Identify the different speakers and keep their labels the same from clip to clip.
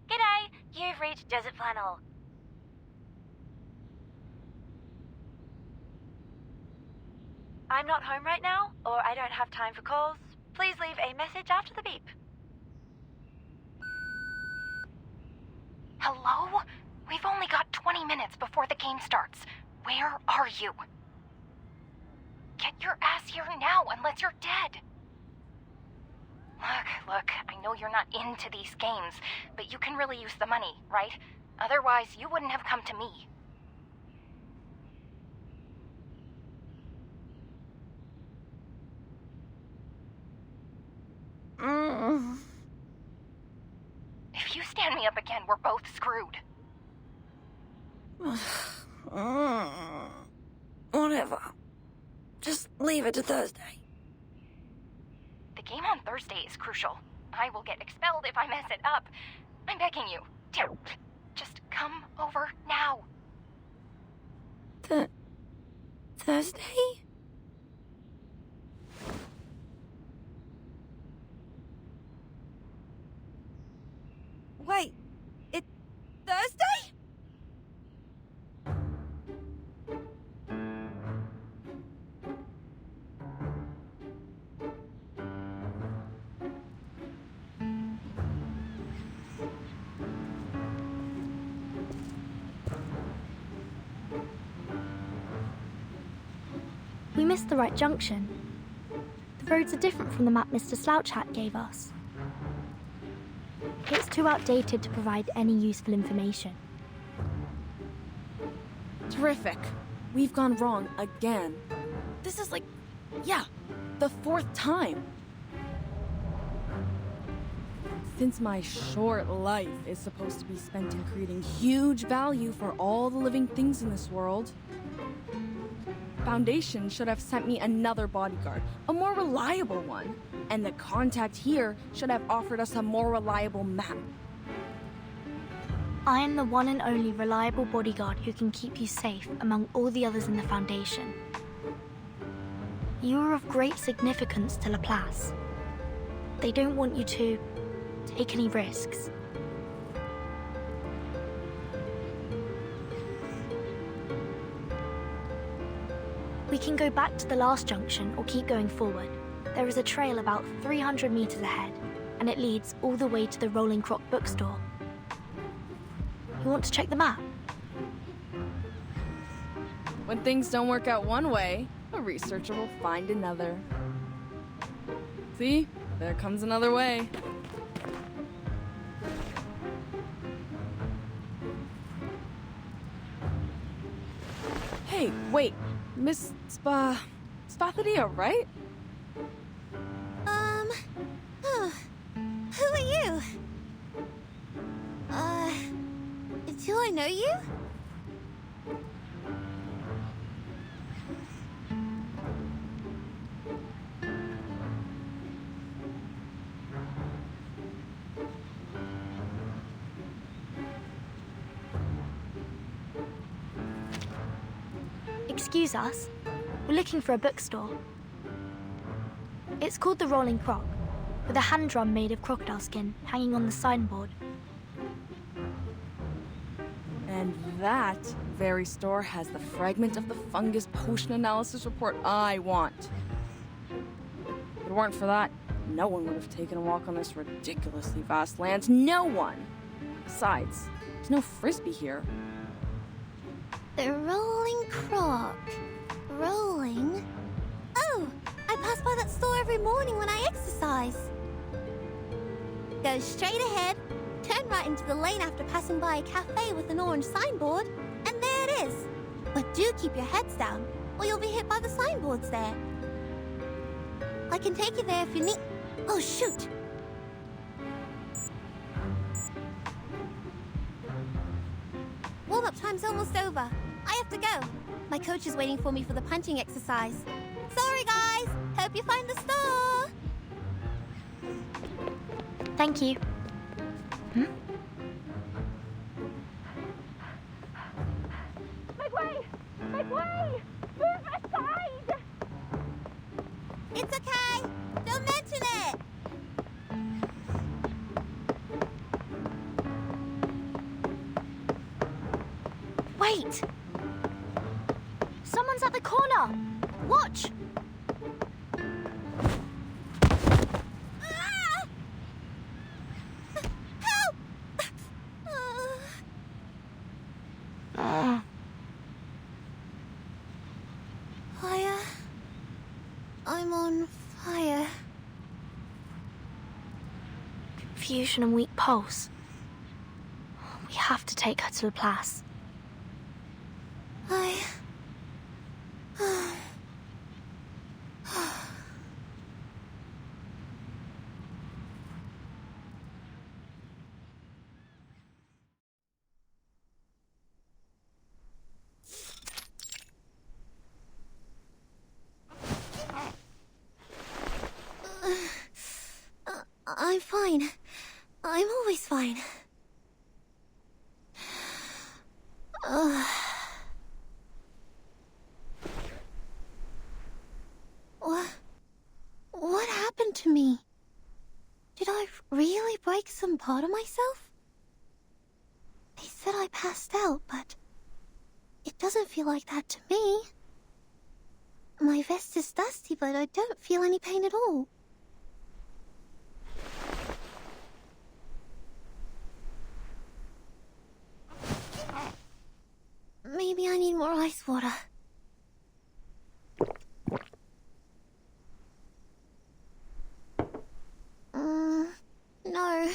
Speaker 1: G'day, you've reached Desert Flannel. I'm not home right now, or I don't have time for calls. Please leave a message after the beep.
Speaker 2: Hello? We've only got 20 minutes before the game starts. Where are you? Get your ass here now, unless you're dead. Look, I know you're not into these games, but you can really use the money, right? Otherwise, you wouldn't have come to me. If you stand me up again, we're both screwed.
Speaker 3: Whatever. Just leave it to Thursday.
Speaker 2: The game on Thursday is crucial. I will get expelled if I mess it up. I'm begging you. Just come over now.
Speaker 3: Thursday? Wait, it's Thursday?
Speaker 4: We missed the right junction. The roads are different from the map Mr. Slouch Hat gave us. It's too outdated to provide any useful information.
Speaker 3: Terrific. We've gone wrong again. This is like, the fourth time. Since my short life is supposed to be spent in creating huge value for all the living things in this world, Foundation should have sent me another bodyguard, a more reliable one. And the contact here should have offered us a more reliable map.
Speaker 4: I am the one and only reliable bodyguard who can keep you safe among all the others in the Foundation. You are of great significance to Laplace. They don't want you to take any risks. We can go back to the last junction or keep going forward. There is a trail about 300 meters ahead, and it leads all the way to the Rolling Croc bookstore. You want to check the map?
Speaker 3: When things don't work out one way, a researcher will find another. See? There comes another way. Hey, wait. Miss Spathadia, right?
Speaker 5: Who are you? Do I know you?
Speaker 4: Excuse us. We're looking for a bookstore. It's called the Rolling Croc, with a hand drum made of crocodile skin hanging on the signboard.
Speaker 3: And that very store has the fragment of the fungus potion analysis report I want. If it weren't for that, no one would have taken a walk on this ridiculously vast land. No one! Besides, there's no frisbee here.
Speaker 5: The Rolling Croc. Rolling? Oh, I pass by that store every morning when I exercise. Go straight ahead, turn right into the lane after passing by a cafe with an orange signboard, and there it is. But do keep your heads down, or you'll be hit by the signboards there. I can take you there if you need... Oh, shoot! Warm-up time's almost over. I have to go. My coach is waiting for me for the punching exercise. Sorry, guys. Hope you find the store.
Speaker 4: Thank you.
Speaker 2: Make way! Make way! Move aside!
Speaker 5: It's okay. Don't mention it.
Speaker 4: Wait! Someone's at the corner! Watch!
Speaker 5: Ah! Help! Fire. I'm on fire.
Speaker 4: Confusion and weak pulse. We have to take her to Laplace.
Speaker 5: I'm fine. I'm always fine. What happened to me? Did I really break some part of myself? They said I passed out, but it doesn't feel like that to me. My vest is dusty, but I don't feel any pain at all. Maybe I need more ice water. No.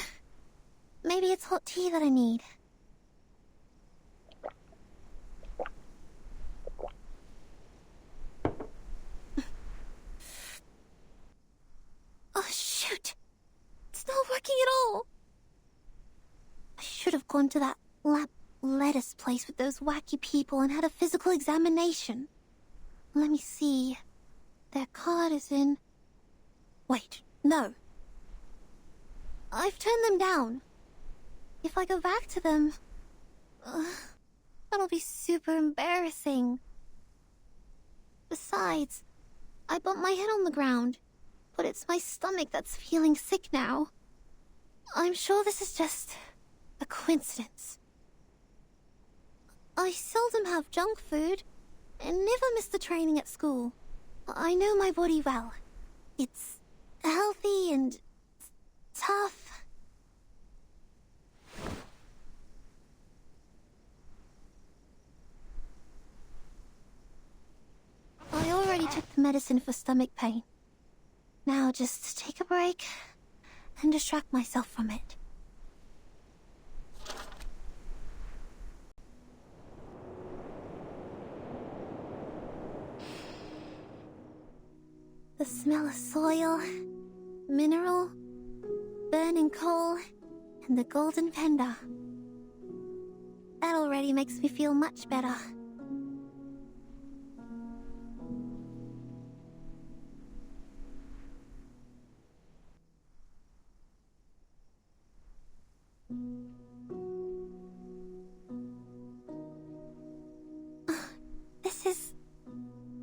Speaker 5: Maybe it's hot tea that I need. Oh, shoot. It's not working at all. I should have gone to that lettuce place with those wacky people and had a physical examination. Let me see. Their card is in... Wait, no. I've turned them down. If I go back to them... that'll be super embarrassing. Besides, I bumped my head on the ground, but it's my stomach that's feeling sick now. I'm sure this is just a coincidence. I seldom have junk food, and never miss the training at school. I know my body well. It's healthy and tough. I already took the medicine for stomach pain. Now just take a break and distract myself from it. The smell of soil, mineral, burning coal, and the golden panda. That already makes me feel much better. This is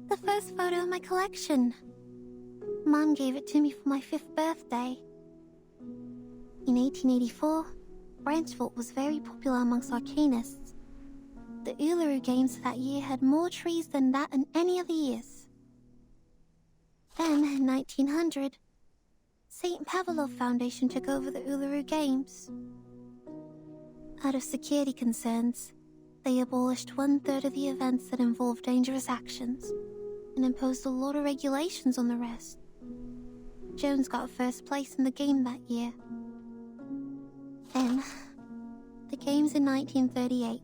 Speaker 5: the first photo in my collection. Mom gave it to me for my 5th birthday. In 1884, Branchville was very popular amongst arcanists. The ULURU games that year had more trees than that in any other years. Then, in 1900, St. Pavlov Foundation took over the ULURU games. Out of security concerns, they abolished 1/3 of the events that involved dangerous actions and imposed a lot of regulations on the rest. Jones got first place in the game that year. Then, the games in 1938.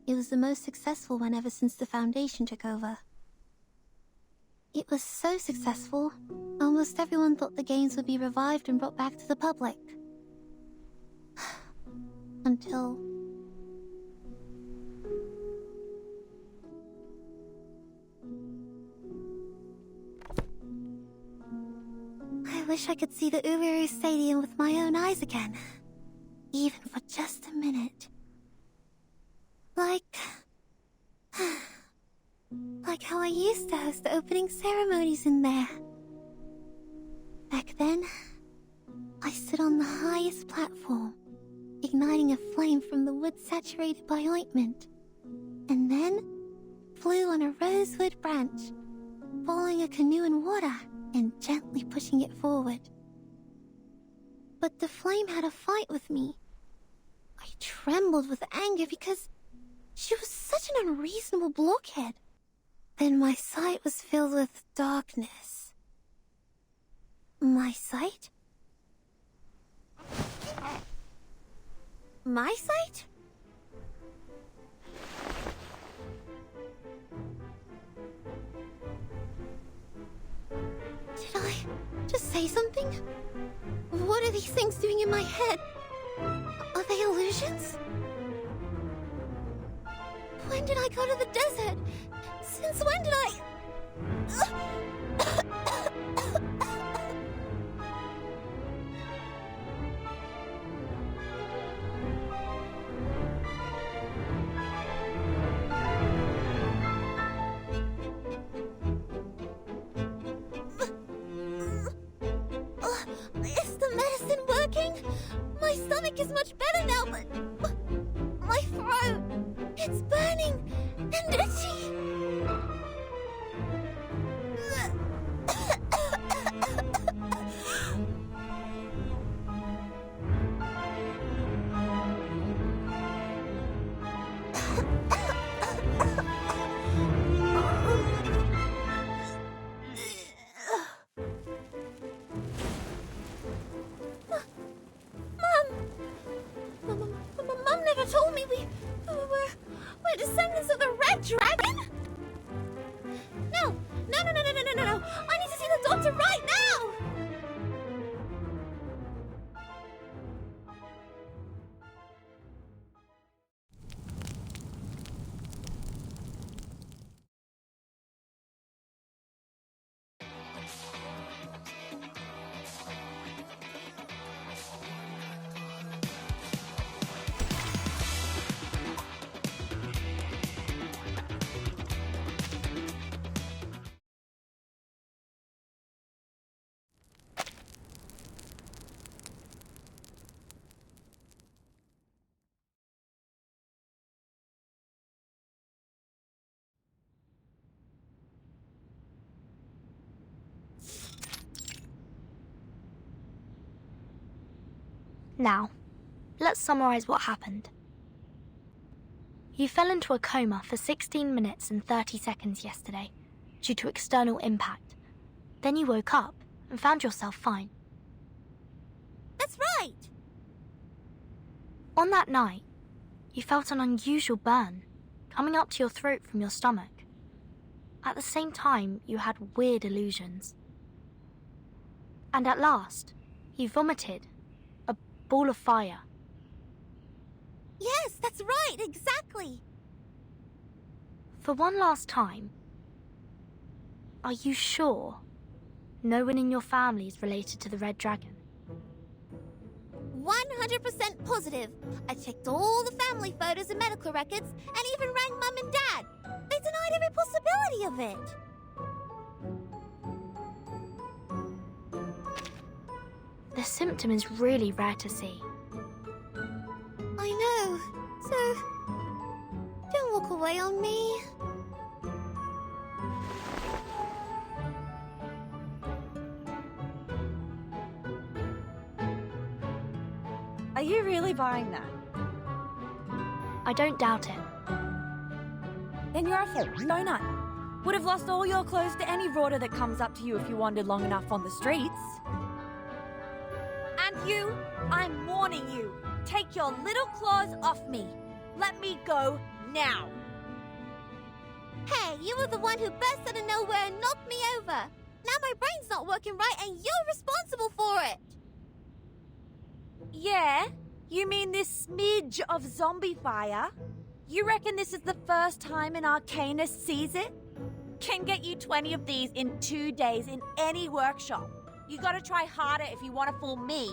Speaker 5: It was the most successful one ever since the Foundation took over. It was so successful, almost everyone thought the games would be revived and brought back to the public. Until... I wish I could see the ULURU Stadium with my own eyes again. Even for just a minute. Like how I used to host the opening ceremonies in there. Back then, I stood on the highest platform, igniting a flame from the wood saturated by ointment. and then flew on a rosewood branch, following a canoe in water and gently pushing it forward. But the flame had a fight with me. I trembled with anger because she was such an unreasonable blockhead. Then my sight was filled with darkness. My sight? My sight? Did I just say something? What are these things doing in my head? Are they illusions? When did I go to the desert? Since when did I... Is the medicine working? My stomach is much better now, but my throat, it's burning and itchy. Mom never told me we're descendants of the Red Dragon? No. I need to see the doctor right now!
Speaker 4: Now, let's summarize what happened. You fell into a coma for 16 minutes and 30 seconds yesterday due to external impact. Then you woke up and found yourself fine.
Speaker 5: That's right!
Speaker 4: On that night, you felt an unusual burn coming up to your throat from your stomach. At the same time, you had weird illusions. And at last, you vomited a ball of fire.
Speaker 5: Yes, that's right, exactly.
Speaker 4: For one last time, are you sure no one in your family is related to the Red Dragon?
Speaker 5: 100% positive. I checked all the family photos and medical records and even rang Mum and Dad. They denied every possibility of it.
Speaker 4: The symptom is really rare to see.
Speaker 5: I know. So, don't walk away on me.
Speaker 1: Are you really buying that?
Speaker 4: I don't doubt it.
Speaker 1: Then you're a fool, donut. Would have lost all your clothes to any rorter that comes up to you if you wandered long enough on the streets. And you, I'm warning you. Take your little claws off me. Let me go now.
Speaker 5: Hey, you were the one who burst out of nowhere and knocked me over. Now my brain's not working right and you're responsible for it.
Speaker 1: Yeah? You mean this smidge of zombie fire? You reckon this is the first time an arcanist sees it? Can get you 20 of these in 2 days in any workshop. You gotta try harder if you want to fool me.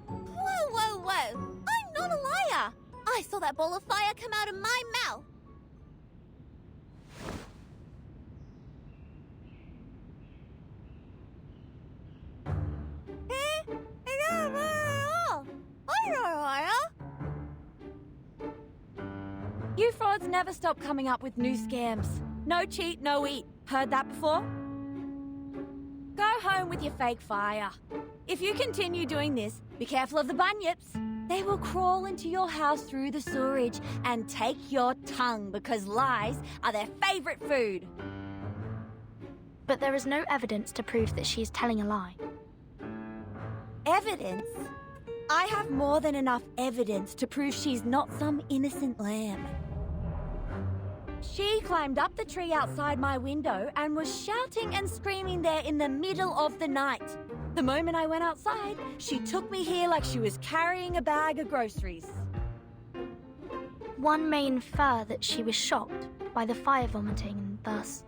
Speaker 5: Whoa. I'm not a liar. I saw that ball of fire come out of my mouth.
Speaker 1: You frauds never stop coming up with new scams. No cheat, no eat. Heard that before? Go home with your fake fire. If you continue doing this, be careful of the bunyips. They will crawl into your house through the sewerage and take your tongue because lies are their favourite food.
Speaker 4: But there is no evidence to prove that she is telling a lie.
Speaker 1: Evidence? I have more than enough evidence to prove she's not some innocent lamb. She climbed up the tree outside my window and was shouting and screaming there in the middle of the night. The moment I went outside, she took me here like she was carrying a bag of groceries.
Speaker 4: One may infer that she was shocked by the fire vomiting and thus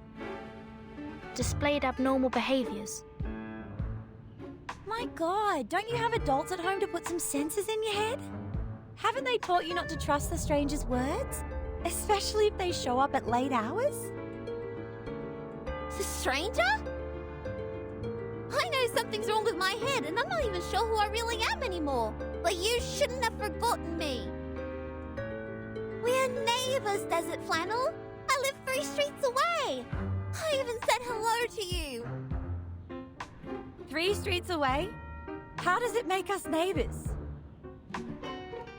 Speaker 4: displayed abnormal behaviours.
Speaker 1: My God, don't you have adults at home to put some senses in your head? Haven't they taught you not to trust the stranger's words? Especially if they show up at late hours?
Speaker 5: The stranger? I know something's wrong with my head, and I'm not even sure who I really am anymore. But you shouldn't have forgotten me. We're neighbors, Desert Flannel. I live 3 streets away. I even said hello to you.
Speaker 1: 3 streets away? How does it make us neighbours?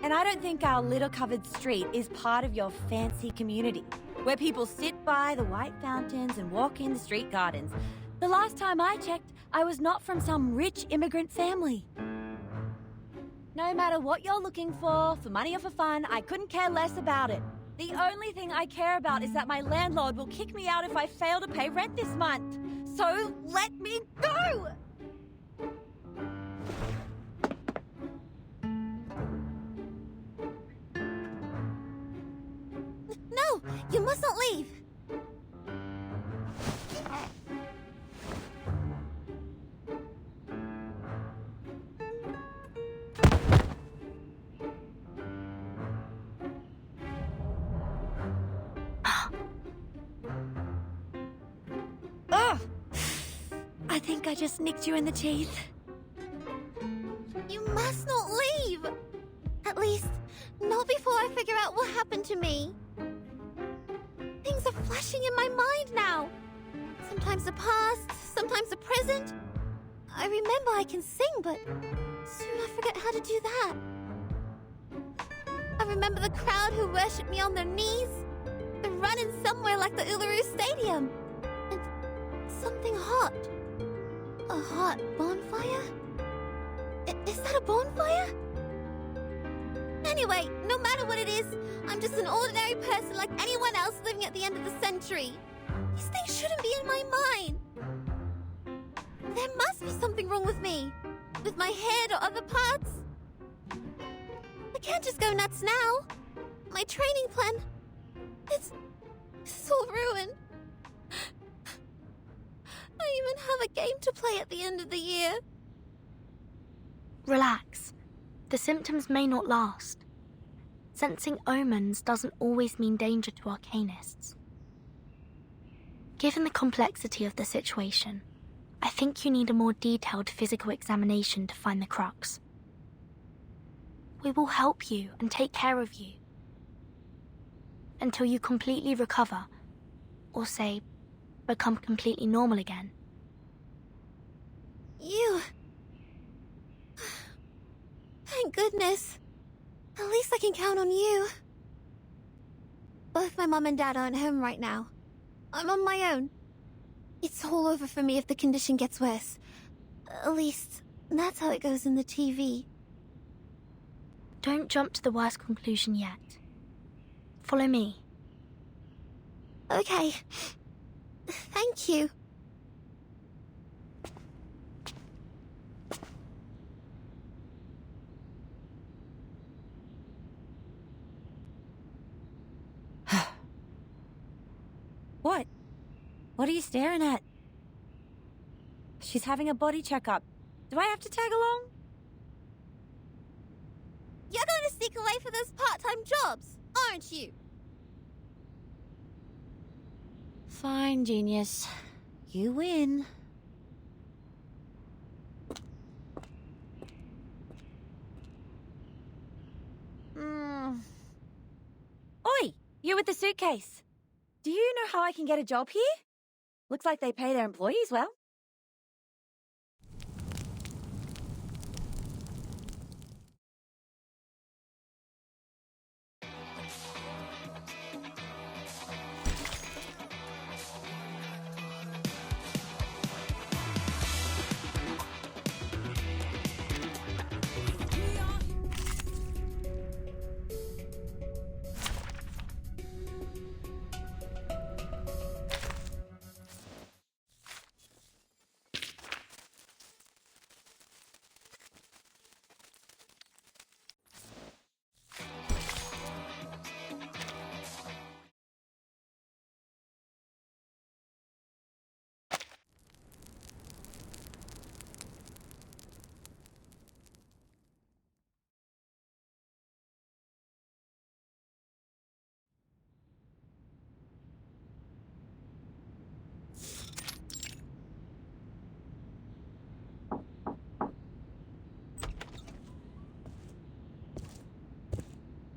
Speaker 1: And I don't think our litter-covered street is part of your fancy community, where people sit by the white fountains and walk in the street gardens. The last time I checked, I was not from some rich immigrant family. No matter what you're looking for money or for fun, I couldn't care less about it. The only thing I care about is that my landlord will kick me out if I fail to pay rent this month. So let me go!
Speaker 5: No, you mustn't leave.
Speaker 1: Ugh! I think I just nicked you in the teeth.
Speaker 5: You must not leave. At least, not before I figure out what happened to me. Things are flashing in my mind now. Sometimes the past, sometimes the present. I remember I can sing, but soon I forget how to do that. I remember the crowd who worshipped me on their knees, the running somewhere like the ULURU Stadium, and something hot. A hot bonfire? Is that a bonfire? Anyway, no matter what it is, I'm just an ordinary person like anyone else living at the end of the century. These things shouldn't be in my mind. There must be something wrong with me. With my head or other parts. I can't just go nuts now. My training plan... It's all ruined. I even have a game to play at the end of the year.
Speaker 4: Relax. The symptoms may not last. Sensing omens doesn't always mean danger to arcanists. Given the complexity of the situation, I think you need a more detailed physical examination to find the crux. We will help you and take care of you until you completely recover, or say, become completely normal again.
Speaker 5: You... Thank goodness. At least I can count on you. Both my mum and dad aren't home right now. I'm on my own. It's all over for me if the condition gets worse. At least, that's how it goes in the TV.
Speaker 4: Don't jump to the worst conclusion yet. Follow me.
Speaker 5: Okay. Thank you.
Speaker 1: What? What are you staring at? She's having a body checkup. Do I have to tag along?
Speaker 5: You're going to sneak away for those part-time jobs, aren't you?
Speaker 1: Fine, genius. You win. Oi! You with the suitcase? Do you know how I can get a job here? Looks like they pay their employees well.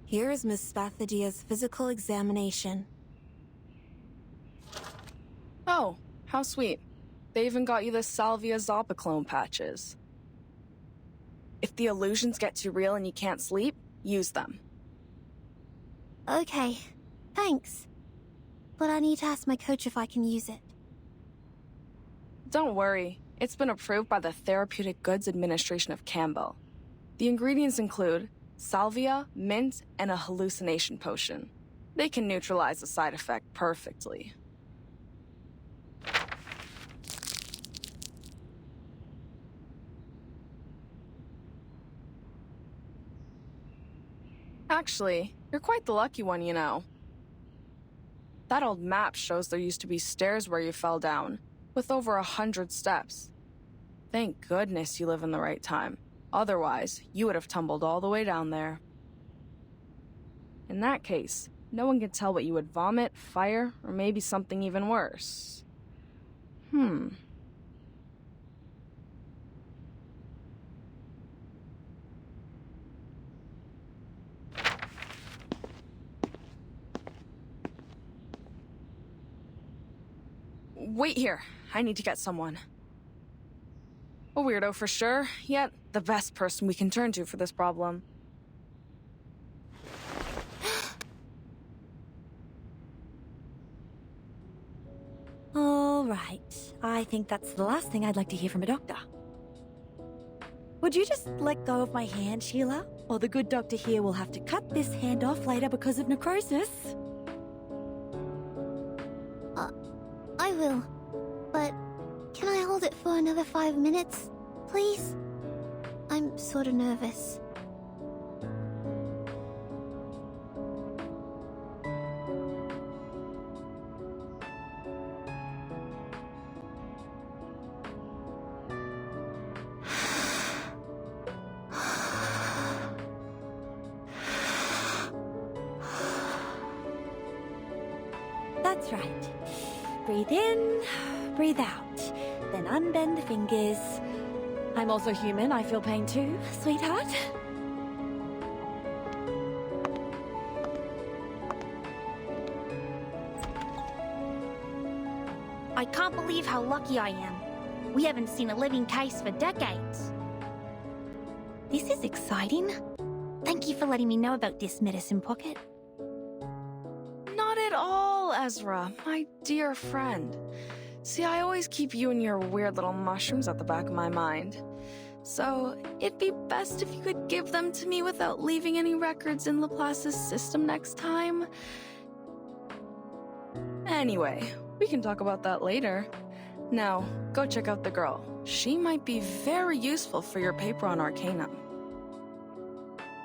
Speaker 5: Here is Miss Spathadia's physical examination.
Speaker 3: Oh, how sweet. They even got you the Salvia Zopiclone patches. If the illusions get too real and you can't sleep, use them.
Speaker 5: Okay, thanks. But I need to ask my coach if I can use it.
Speaker 3: Don't worry, it's been approved by the Therapeutic Goods Administration of Campbell. The ingredients include salvia, mint, and a hallucination potion. They can neutralize the side effect perfectly. Actually, you're quite the lucky one, you know. That old map shows there used to be stairs where you fell down, with over 100 steps. Thank goodness you live in the right time. Otherwise, you would have tumbled all the way down there. In that case, no one can tell what you would vomit, fire, or maybe something even worse. Wait here. I need to get someone. A weirdo for sure, yet the best person we can turn to for this problem.
Speaker 1: All right. I think that's the last thing I'd like to hear from a doctor. Would you just let go of my hand, Sheila? Or the good doctor here will have to cut this hand off later because of necrosis.
Speaker 5: I will. But can I hold it for another 5 minutes, please? I'm sort of nervous.
Speaker 1: That's right. Breathe in, breathe out. Then unbend the fingers. I'm also human, I feel pain too, sweetheart.
Speaker 4: I can't believe how lucky I am. We haven't seen a living case for decades.
Speaker 1: This is exciting. Thank you for letting me know about this medicine pocket.
Speaker 3: Not at all, Ezra, my dear friend. See, I always keep you and your weird little mushrooms at the back of my mind. So, it'd be best if you could give them to me without leaving any records in Laplace's system next time. Anyway, we can talk about that later. Now, go check out the girl. She might be very useful for your paper on Arcanum.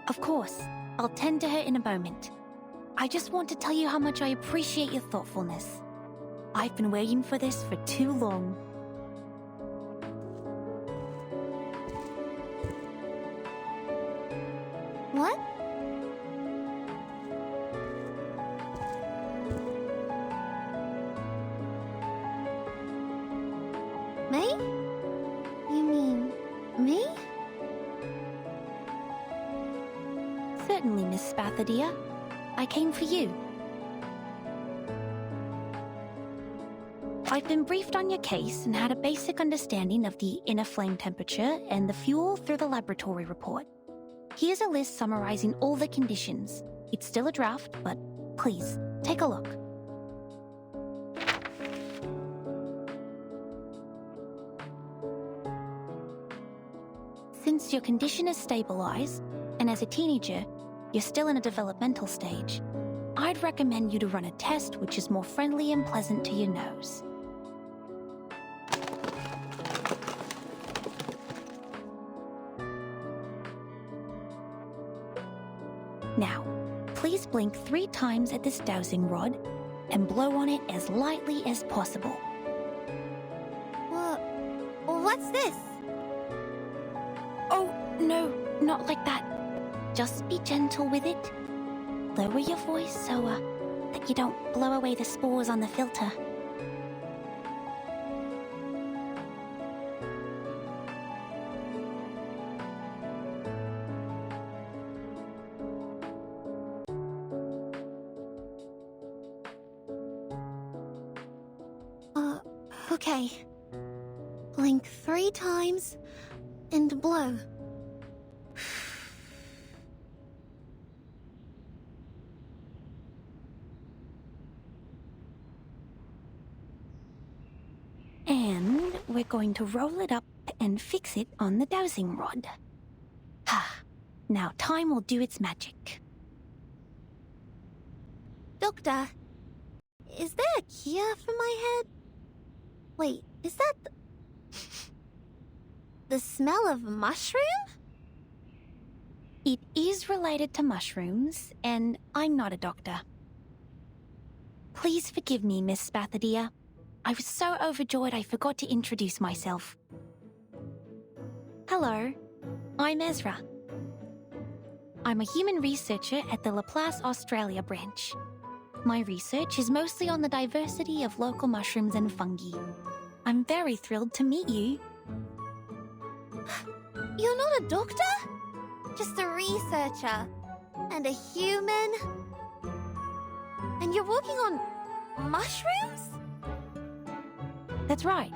Speaker 1: Of course. I'll tend to her in a moment. I just want to tell you how much I appreciate your thoughtfulness. I've been waiting for this for too long.
Speaker 5: What? May? You mean me?
Speaker 1: Certainly, Miss Spathadia. I came for you.
Speaker 6: I've been briefed on your case and had a basic understanding of the inner flame temperature and the fuel through the laboratory report. Here's a list summarizing all the conditions. It's still a draft, but please, take a look. Since your condition is stabilized, and as a teenager, you're still in a developmental stage, I'd recommend you to run a test which is more friendly and pleasant to your nose. Now, please blink 3 times at this dowsing rod and blow on it as lightly as possible.
Speaker 5: What's this?
Speaker 6: Oh, no, not like that. Just be gentle with it. Lower your voice so that you don't blow away the spores on the filter.
Speaker 5: Okay. Blink 3 times and blow.
Speaker 6: And we're going to roll it up and fix it on the dowsing rod. Now time will do its magic.
Speaker 5: Doctor, is there a cure for my head? Wait, is that the smell of mushroom?
Speaker 6: It is related to mushrooms, and I'm not a doctor. Please forgive me, Miss Spathadia. I was so overjoyed I forgot to introduce myself. Hello, I'm Ezra. I'm a human researcher at the Laplace Australia branch. My research is mostly on the diversity of local mushrooms and fungi. I'm very thrilled to meet you.
Speaker 5: You're not a doctor? Just a researcher. And a human? And you're working on mushrooms?
Speaker 6: That's right.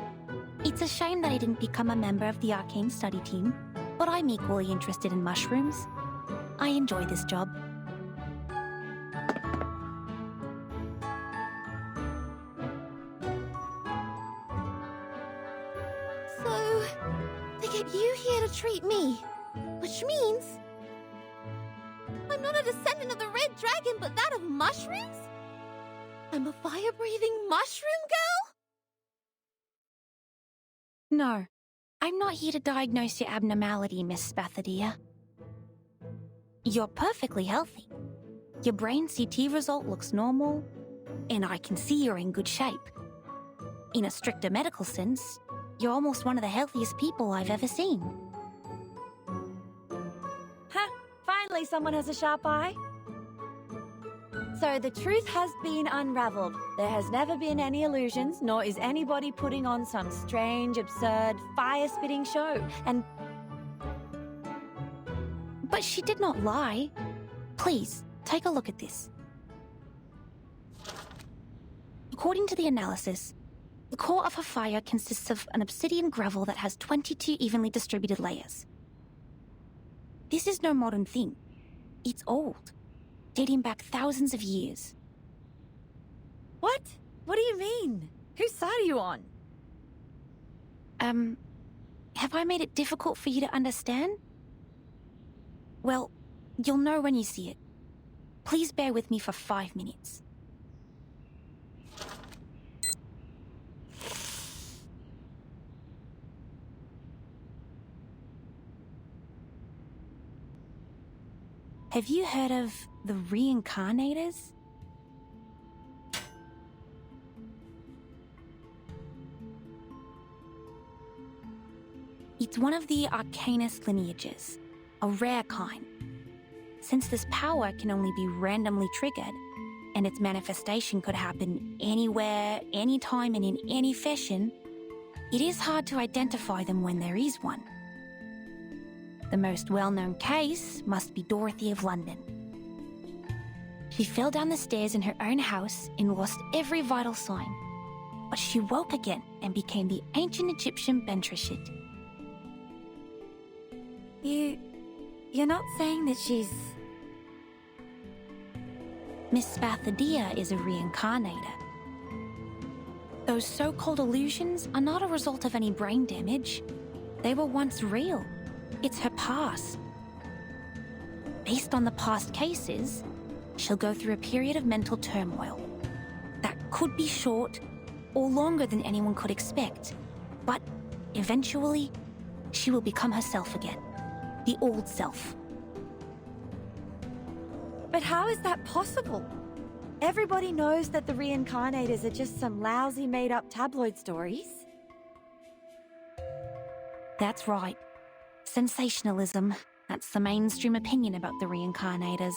Speaker 6: It's a shame that I didn't become a member of the arcane study team, but I'm equally interested in mushrooms. I enjoy this job.
Speaker 5: So, they get you here to treat me, which means I'm not a descendant of the Red Dragon, but that of mushrooms? I'm a fire-breathing mushroom girl?
Speaker 6: No, I'm not here to diagnose your abnormality, Miss Spathadia. You're perfectly healthy. Your brain CT result looks normal, and I can see you're in good shape. In a stricter medical sense, you're almost one of the healthiest people I've ever seen.
Speaker 1: Huh, finally someone has a sharp eye. So the truth has been unraveled. There has never been any illusions, nor is anybody putting on some strange, absurd, fire-spitting show. And
Speaker 6: But she did not lie. Please, take a look at this. According to the analysis, the core of her fire consists of an obsidian gravel that has 22 evenly distributed layers. This is no modern thing. It's old, dating back thousands of years.
Speaker 1: what? What do you mean? Whose side are you on?
Speaker 6: Have I made it difficult for you to understand? Well, you'll know when you see it. Please bear with me for 5 minutes. Have you heard of the reincarnators? It's one of the Arcanist lineages, a rare kind. Since this power can only be randomly triggered, and its manifestation could happen anywhere, anytime, and in any fashion, it is hard to identify them when there is one. The most well-known case must be Dorothy of London. She fell down the stairs in her own house and lost every vital sign. but she woke again and became the ancient Egyptian Bentreshit.
Speaker 1: You're not saying that she's...
Speaker 6: Miss Spathadia is a reincarnator. Those so-called illusions are not a result of any brain damage. They were once real. It's her past. Based on the past cases, she'll go through a period of mental turmoil. That could be short or longer than anyone could expect, but eventually, she will become herself again. The old self.
Speaker 1: But how is that possible? Everybody knows that the reincarnators are just some lousy made-up tabloid stories.
Speaker 6: That's right. Sensationalism. That's the mainstream opinion about the reincarnators.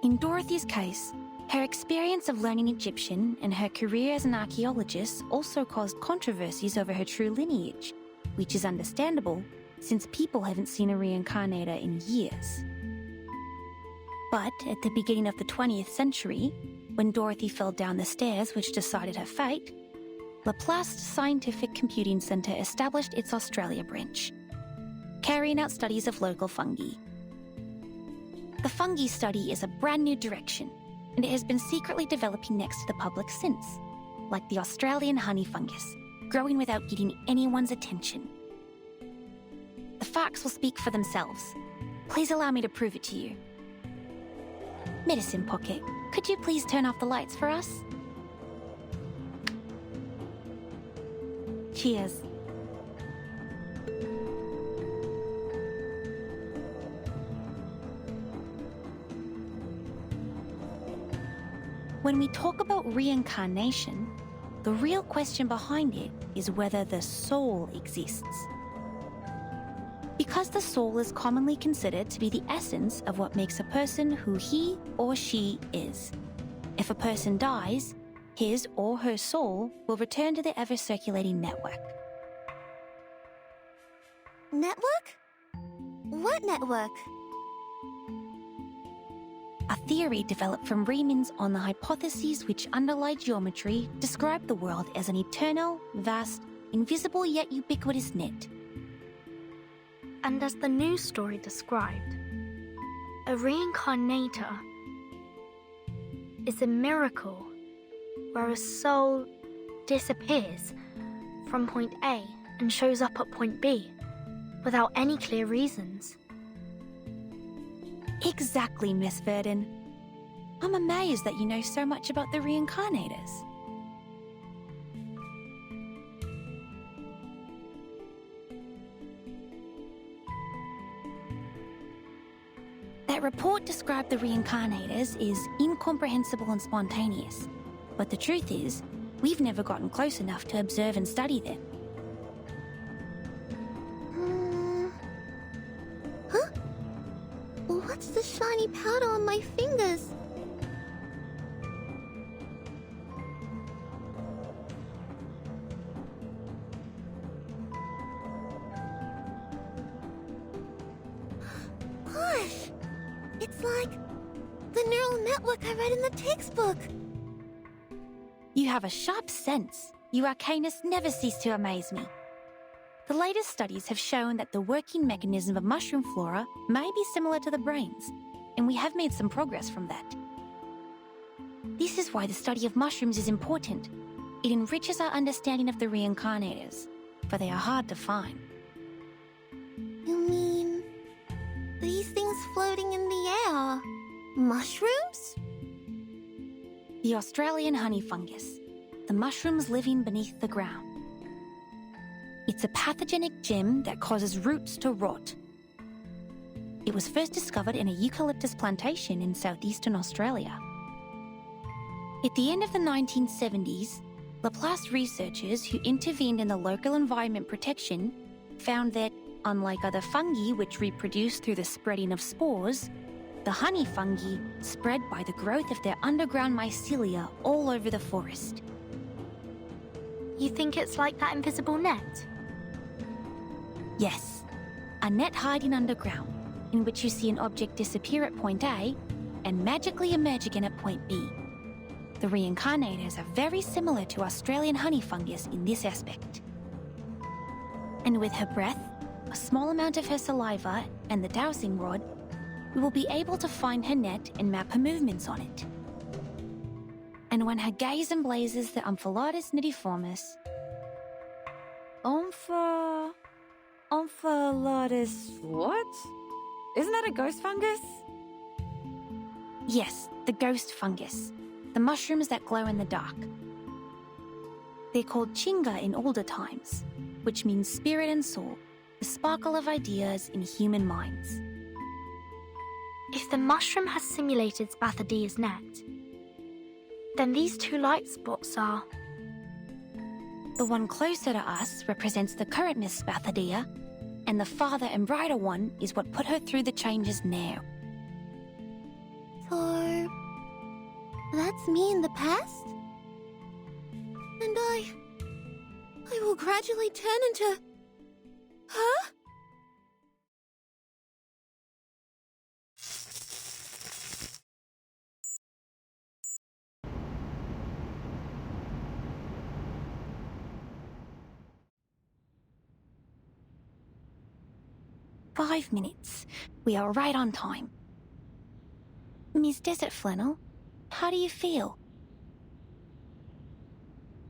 Speaker 6: In Dorothy's case, her experience of learning Egyptian and her career as an archaeologist also caused controversies over her true lineage, which is understandable since people haven't seen a reincarnator in years. But at the beginning of the 20th century, when Dorothy fell down the stairs which decided her fate, Laplace Scientific Computing Centre established its Australia branch, carrying out studies of local fungi. The fungi study is a brand new direction, and it has been secretly developing next to the public since, like the Australian honey fungus, growing without getting anyone's attention. The facts will speak for themselves. Please allow me to prove it to you. Medicine Pocket, could you please turn off the lights for us? Cheers. When we talk about reincarnation, the real question behind it is whether the soul exists. Because the soul is commonly considered to be the essence of what makes a person who he or she is. If a person dies, his or her soul will return to the ever-circulating network.
Speaker 5: Network? What network?
Speaker 6: A theory developed from Riemann's on the hypotheses which underlie geometry describe the world as an eternal, vast, invisible yet ubiquitous net.
Speaker 4: And as the news story described, a reincarnator is a miracle where a soul disappears from point A and shows up at point B without any clear reasons.
Speaker 6: Exactly, Miss Verdon. I'm amazed that you know so much about the reincarnators. That report described the reincarnators is incomprehensible and spontaneous. But the truth is, we've never gotten close enough to observe and study them.
Speaker 5: Huh? What's the shiny powder on my fingers? Gosh! It's like the neural network I read in the textbook.
Speaker 6: You have a sharp sense. You arcanists never cease to amaze me. The latest studies have shown that the working mechanism of mushroom flora may be similar to the brain's, and we have made some progress from that. This is why the study of mushrooms is important. It enriches our understanding of the reincarnators, for they are hard to find.
Speaker 5: You mean these things floating in the air? Mushrooms?
Speaker 6: The Australian honey fungus, the mushrooms living beneath the ground. It's a pathogenic gem that causes roots to rot. It was first discovered in a eucalyptus plantation in southeastern Australia. At the end of the 1970s, Laplace researchers who intervened in the local environment protection found that, unlike other fungi which reproduce through the spreading of spores, the honey fungi spread by the growth of their underground mycelia all over the forest.
Speaker 4: You think it's like that invisible net?
Speaker 6: Yes, a net hiding underground, in which you see an object disappear at point A and magically emerge again at point B. The reincarnators are very similar to Australian honey fungus in this aspect. And with her breath, a small amount of her saliva, and the dowsing rod, we will be able to find her net and map her movements on it. And when her gaze emblazes the Omphalatus nidiformis...
Speaker 1: Omphalatus what? Isn't that a ghost fungus?
Speaker 6: Yes, the ghost fungus. The mushrooms that glow in the dark. They're called chinga in older times, which means spirit and soul, the sparkle of ideas in human minds.
Speaker 4: If the mushroom has simulated Spathadia's net, then these two light spots are...
Speaker 6: The one closer to us represents the current Miss Spathadia, and the farther and brighter one is what put her through the changes now.
Speaker 5: So... that's me in the past? And I will gradually turn into... Huh?
Speaker 6: "5 minutes. We are right on time. Miss Desert Flannel, how do you feel?"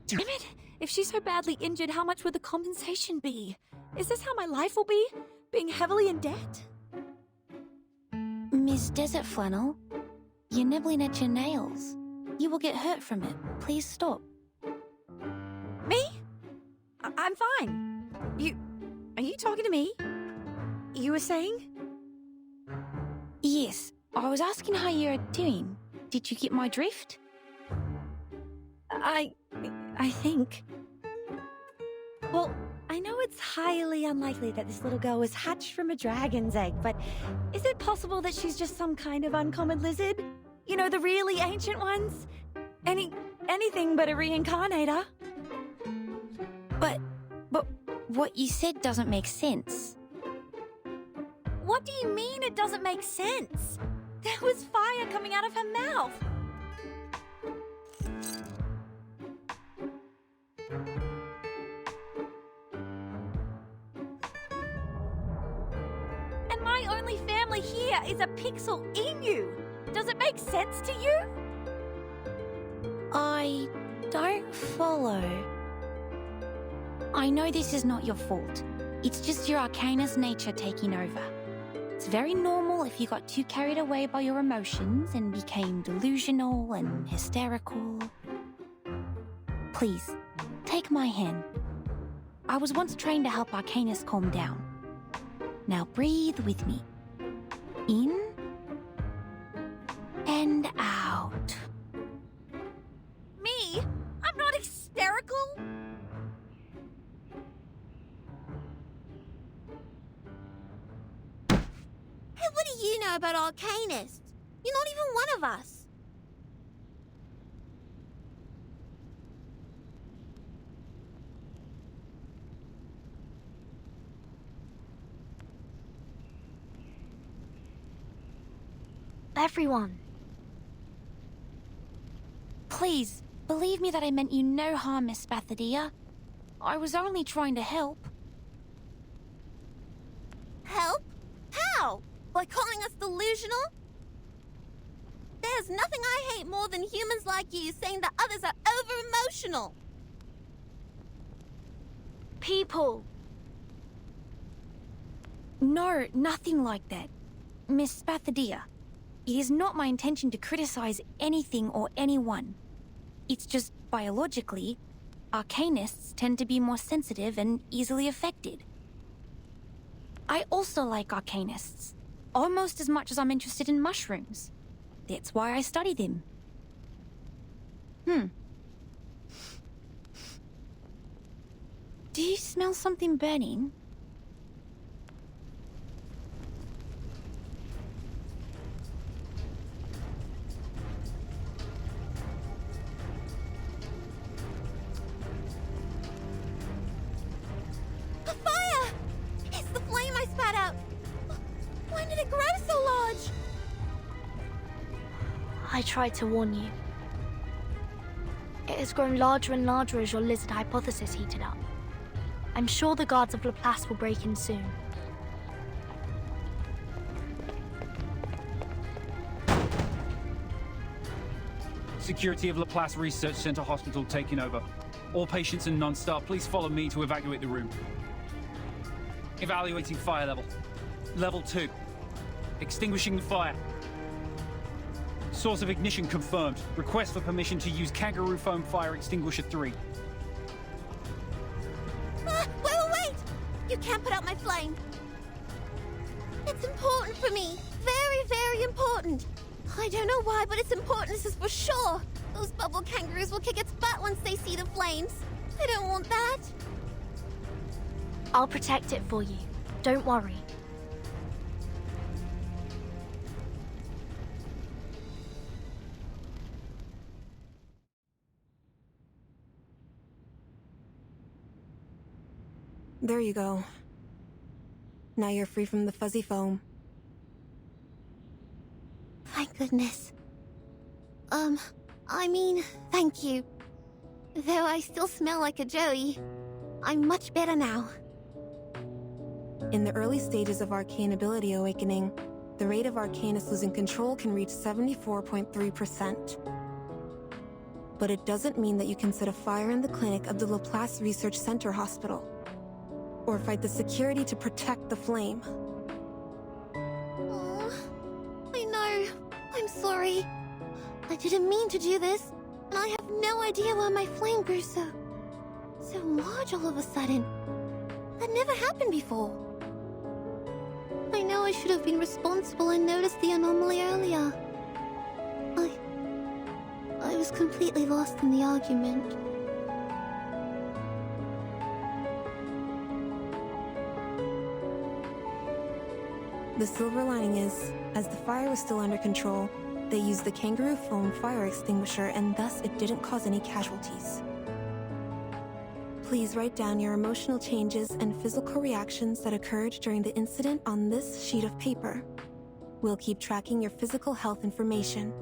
Speaker 1: Damn it! If she's so badly injured, how much would the compensation be? Is this how my life will be? Being heavily in debt?
Speaker 6: Miss Desert Flannel, you're nibbling at your nails. You will get hurt from it. Please stop.
Speaker 1: Me? I'm fine. Are you talking to me? You were saying?
Speaker 6: Yes, I was asking how you're doing. Did you get my drift?
Speaker 1: I think... Well, I know it's highly unlikely that this little girl was hatched from a dragon's egg, but is it possible that she's just some kind of uncommon lizard? You know, the really ancient ones? Anything but a reincarnator.
Speaker 6: But what you said doesn't make sense.
Speaker 1: What do you mean it doesn't make sense? There was fire coming out of her mouth. And my only family here is a pixel emu. Does it make sense to you?
Speaker 6: I don't follow. I know this is not your fault. It's just your Arcanist nature taking over. It's very normal if you got too carried away by your emotions and became delusional and hysterical. Please, take my hand. I was once trained to help Arcanists calm down. Now breathe with me. In and out.
Speaker 1: Me? I'm not hysterical.
Speaker 5: Hey, what do you know about Arcanists? You're not even one of us.
Speaker 4: Everyone.
Speaker 6: Please, believe me that I meant you no harm, Miss Spathadia. I was only trying to help.
Speaker 5: Help? How? By calling us delusional? There's nothing I hate more than humans like you saying that others are over-emotional.
Speaker 4: People.
Speaker 6: No, nothing like that. Miss Spathadia, it is not my intention to criticize anything or anyone. It's just biologically, Arcanists tend to be more sensitive and easily affected. I also like Arcanists, almost as much as I'm interested in mushrooms. That's why I study them. Do you smell something burning?
Speaker 5: A fire! It's the flame I spat out. When did it grow so large?
Speaker 4: I tried to warn you. has grown larger and larger as your lizard hypothesis heated up. I'm sure the guards of Laplace will break in soon.
Speaker 7: Security of Laplace Research Center Hospital taking over. All patients and non-staff, please follow me to evacuate the room. Evaluating fire level. Level 2. Extinguishing the fire. Source of ignition confirmed. Request for permission to use Kangaroo Foam Fire Extinguisher 3.
Speaker 5: Wait! You can't put out my flame. It's important for me. Very, very important. I don't know why, but it's important, this is for sure. Those bubble kangaroos will kick its butt once they see the flames. I don't want that.
Speaker 4: I'll protect it for you. Don't worry.
Speaker 8: There you go. Now you're free from the fuzzy foam.
Speaker 5: Thank goodness. Thank you. Though I still smell like a Joey, I'm much better now.
Speaker 8: In the early stages of arcane ability awakening, the rate of Arcanus losing control can reach 74.3%. But it doesn't mean that you can set a fire in the clinic of the Laplace Research Center Hospital, or fight the security to protect the flame.
Speaker 5: Oh, I know. I'm sorry. I didn't mean to do this, and I have no idea why my flame grew so large all of a sudden. That never happened before. I know I should have been responsible and noticed the anomaly earlier. I was completely lost in the argument.
Speaker 8: The silver lining is, as the fire was still under control, they used the Kangaroo Foam Fire Extinguisher and thus it didn't cause any casualties. Please write down your emotional changes and physical reactions that occurred during the incident on this sheet of paper. We'll keep tracking your physical health information.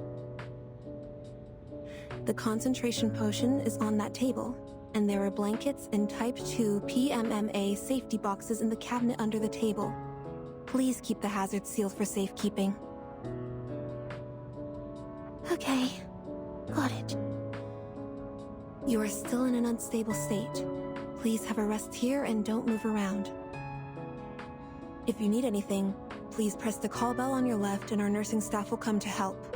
Speaker 8: The concentration potion is on that table, and there are blankets and Type 2 PMMA safety boxes in the cabinet under the table. Please keep the hazard sealed for safekeeping.
Speaker 5: Okay, got it.
Speaker 8: You are still in an unstable state. Please have a rest here and don't move around. If you need anything, please press the call bell on your left and our nursing staff will come to help.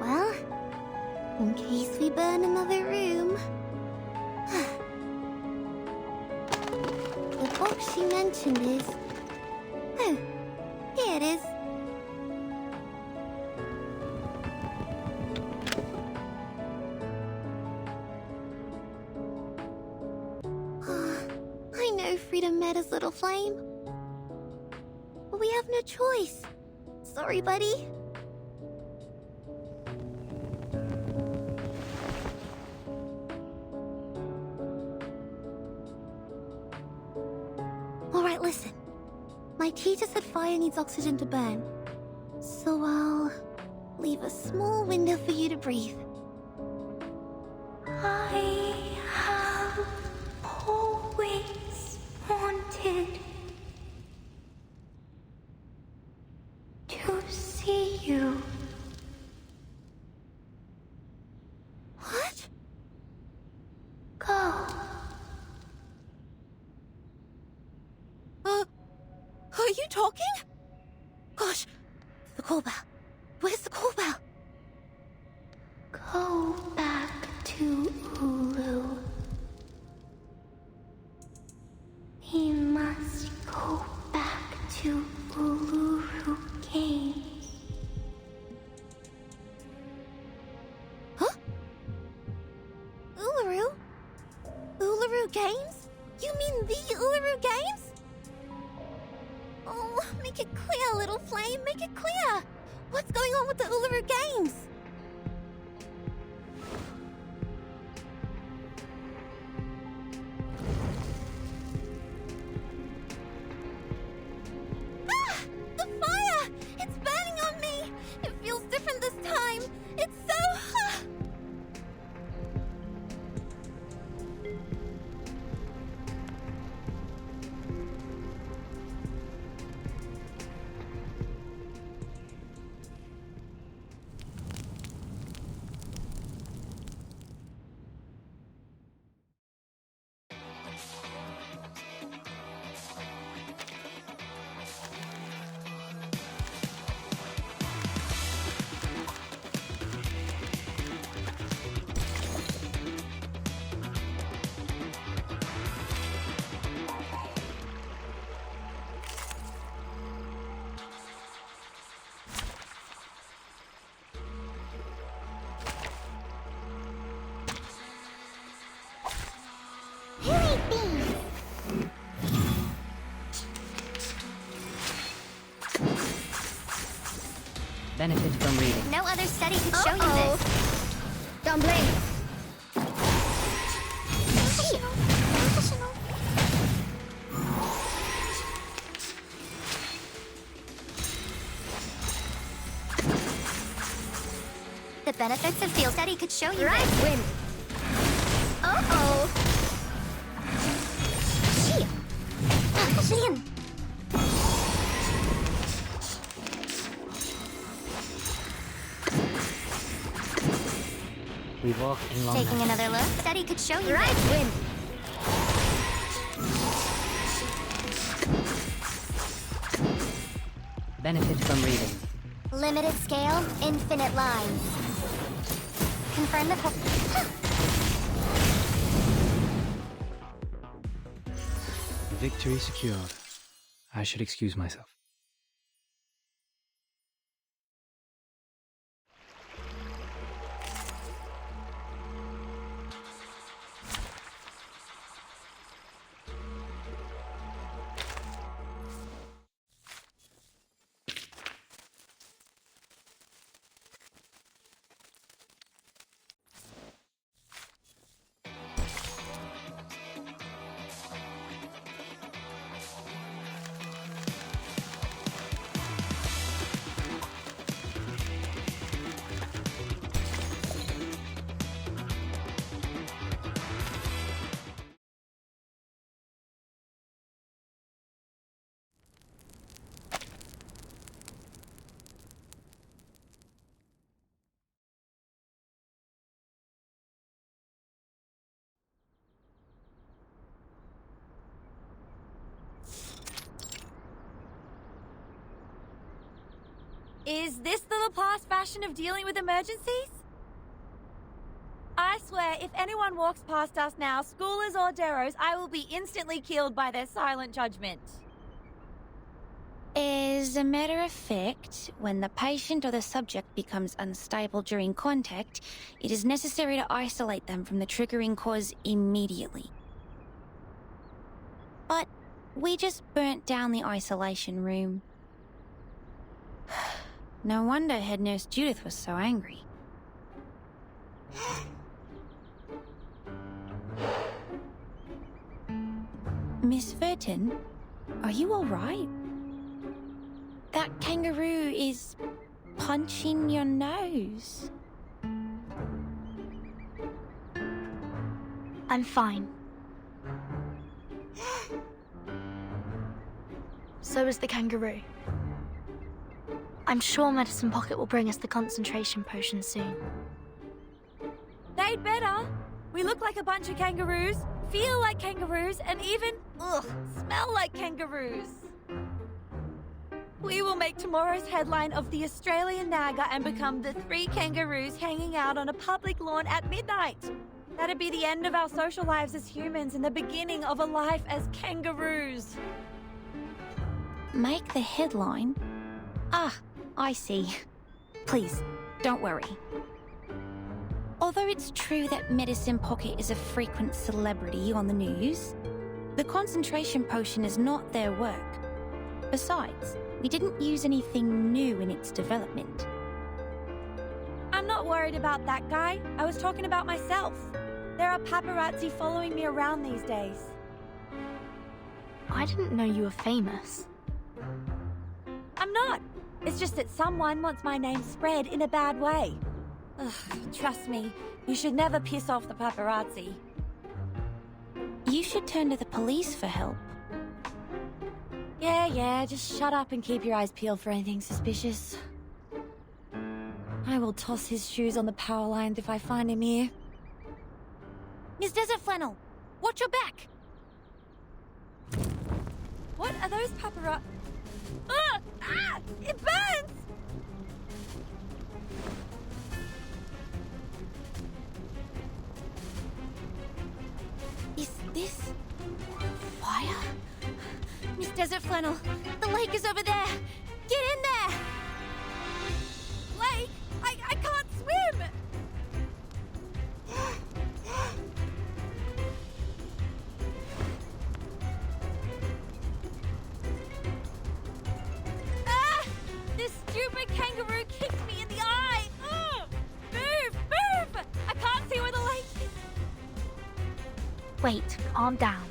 Speaker 5: Well, in case we burn another room. The box she mentioned is... Oh, here it is. I know Freedom matters, little flame. But we have no choice. Sorry, buddy. Alright, listen. My teacher said fire needs oxygen to burn. So I'll leave a small window for you to breathe.
Speaker 6: I have always wanted to see you.
Speaker 5: What?
Speaker 6: Go.
Speaker 5: Are you talking? Gosh, the call bell. Where's the call bell?
Speaker 6: Go back to ULURU. We must go back to ULURU Games.
Speaker 5: Huh? ULURU? ULURU Games? You mean the ULURU Games? Oh, make it clear, little flame, make it clear! What's going on with the ULURU Games?
Speaker 9: Benefit from reading.
Speaker 5: No other study could show you this.
Speaker 4: Don't blame.
Speaker 5: The benefits of field study could show you
Speaker 4: Right,
Speaker 5: this.
Speaker 4: win.
Speaker 5: Uh-oh.
Speaker 9: We walk in long
Speaker 5: Taking another look, study could show you
Speaker 4: Right,
Speaker 5: this.
Speaker 4: win.
Speaker 9: Benefit from reading.
Speaker 5: Limited scale, infinite lines. Confirm the
Speaker 7: Victory secured. I should excuse myself.
Speaker 1: Is this the Laplace fashion of dealing with emergencies? I swear, if anyone walks past us now, schoolers or deros, I will be instantly killed by their silent judgment.
Speaker 6: As a matter of fact, when the patient or the subject becomes unstable during contact, it is necessary to isolate them from the triggering cause immediately. But we just burnt down the isolation room. No wonder head nurse Judith was so angry. Miss Verton, are you all right? That kangaroo is punching your nose.
Speaker 4: I'm fine. So is the kangaroo. I'm sure Medicine Pocket will bring us the concentration potion soon.
Speaker 1: They'd better. We look like a bunch of kangaroos, feel like kangaroos, and even, smell like kangaroos. We will make tomorrow's headline of the Australian Naga and become the 3 kangaroos hanging out on a public lawn at midnight. That'd be the end of our social lives as humans and the beginning of a life as kangaroos.
Speaker 6: Make the headline? Ah, I see. Please, don't worry. Although it's true that Medicine Pocket is a frequent celebrity on the news, the concentration potion is not their work. Besides, we didn't use anything new in its development.
Speaker 1: I'm not worried about that guy. I was talking about myself. There are paparazzi following me around these days.
Speaker 4: I didn't know you were famous.
Speaker 1: I'm not. It's just that someone wants my name spread in a bad way. Ugh, trust me, you should never piss off the paparazzi.
Speaker 6: You should turn to the police for help.
Speaker 1: Yeah, just shut up and keep your eyes peeled for anything suspicious. I will toss his shoes on the power lines if I find him here.
Speaker 6: Miss Desert Flannel, watch your back!
Speaker 1: What are those paparazzi? It burns!
Speaker 6: Is this fire?
Speaker 1: Miss Desert Flannel, the lake is over there! Get in there! Lake? I can't swim! This stupid kangaroo kicked
Speaker 4: Wait, arm down.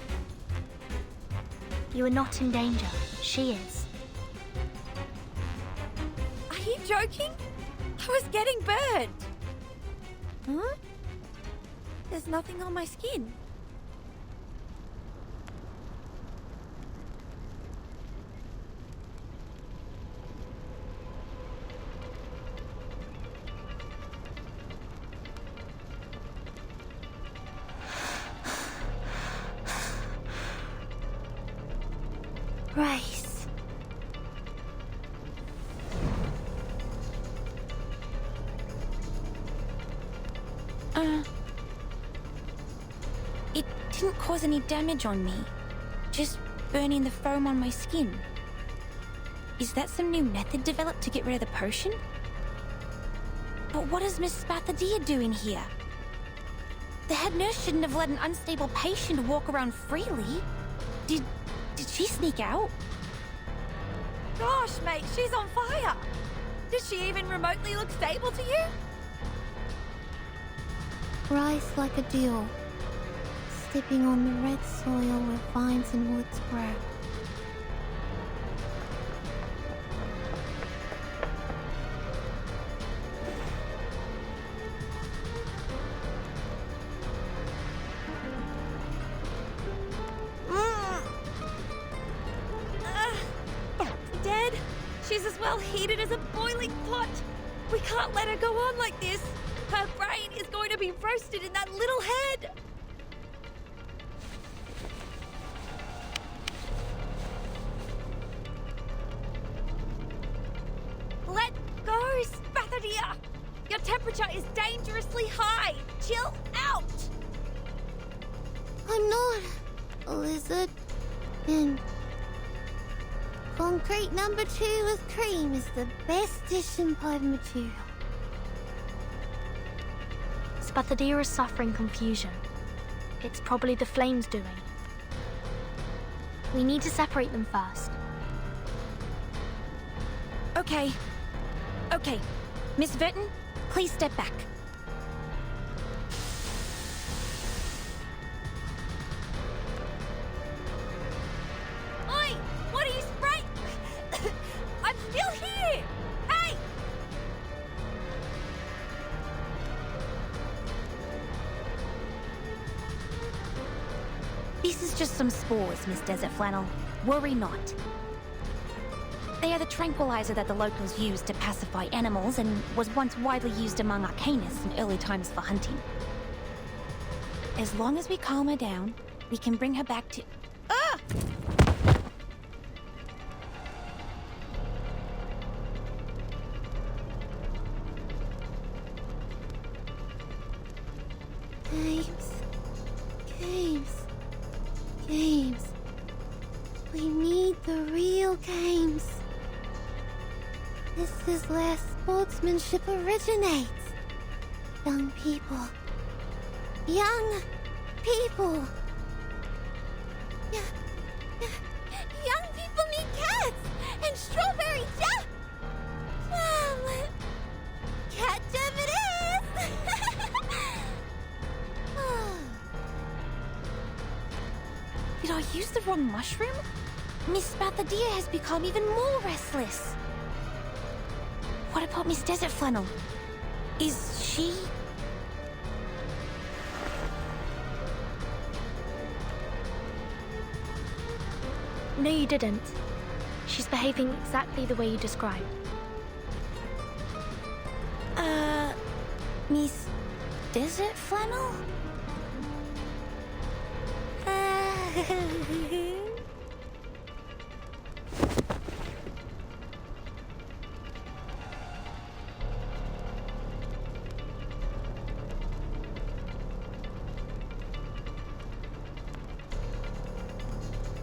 Speaker 4: You are not in danger. She is.
Speaker 1: Are you joking? I was getting burned. Huh? There's nothing on my skin.
Speaker 5: Rice.
Speaker 6: It didn't cause any damage on me. Just burning the foam on my skin. Is that some new method developed to get rid of the potion? But what is Miss Spathadia doing here? The head nurse shouldn't have let an unstable patient walk around freely. Did she sneak out?
Speaker 1: Gosh, mate, she's on fire. Did she even remotely look stable to you?
Speaker 5: Rise like a dew, stepping on the red soil where vines and woods grow.
Speaker 1: Dead? She's as well heated as a boiling pot. We can't let her go on like this. Her brain is going to be roasted in that little head. Let go, Spathadia. Your temperature is dangerously high. Chill out.
Speaker 5: I'm not a lizard. And concrete number 2 with cream is the best dish in pod material.
Speaker 4: Spathadia is suffering confusion. It's probably the flames doing. We need to separate them first.
Speaker 6: Okay. Miss Verton, please step back.
Speaker 1: Oi! What are you spraying? I'm still here! Hey!
Speaker 6: This is just some spores, Miss Desert Flannel. Worry not. They are the tranquilizer that the locals used to pacify animals and was once widely used among arcanists in early times for hunting. As long as we calm her down, we can bring her back to... Ah!
Speaker 5: Games. We need the real games. This is where sportsmanship originates. Young people. Young people need cats and strawberry jam. Cat jam it is.
Speaker 6: Did I use the wrong mushroom? Miss Spathadia has become even more restless. What about Miss Desert Flannel? Is she...
Speaker 4: No, you didn't. She's behaving exactly the way you described.
Speaker 6: Miss Desert Flannel?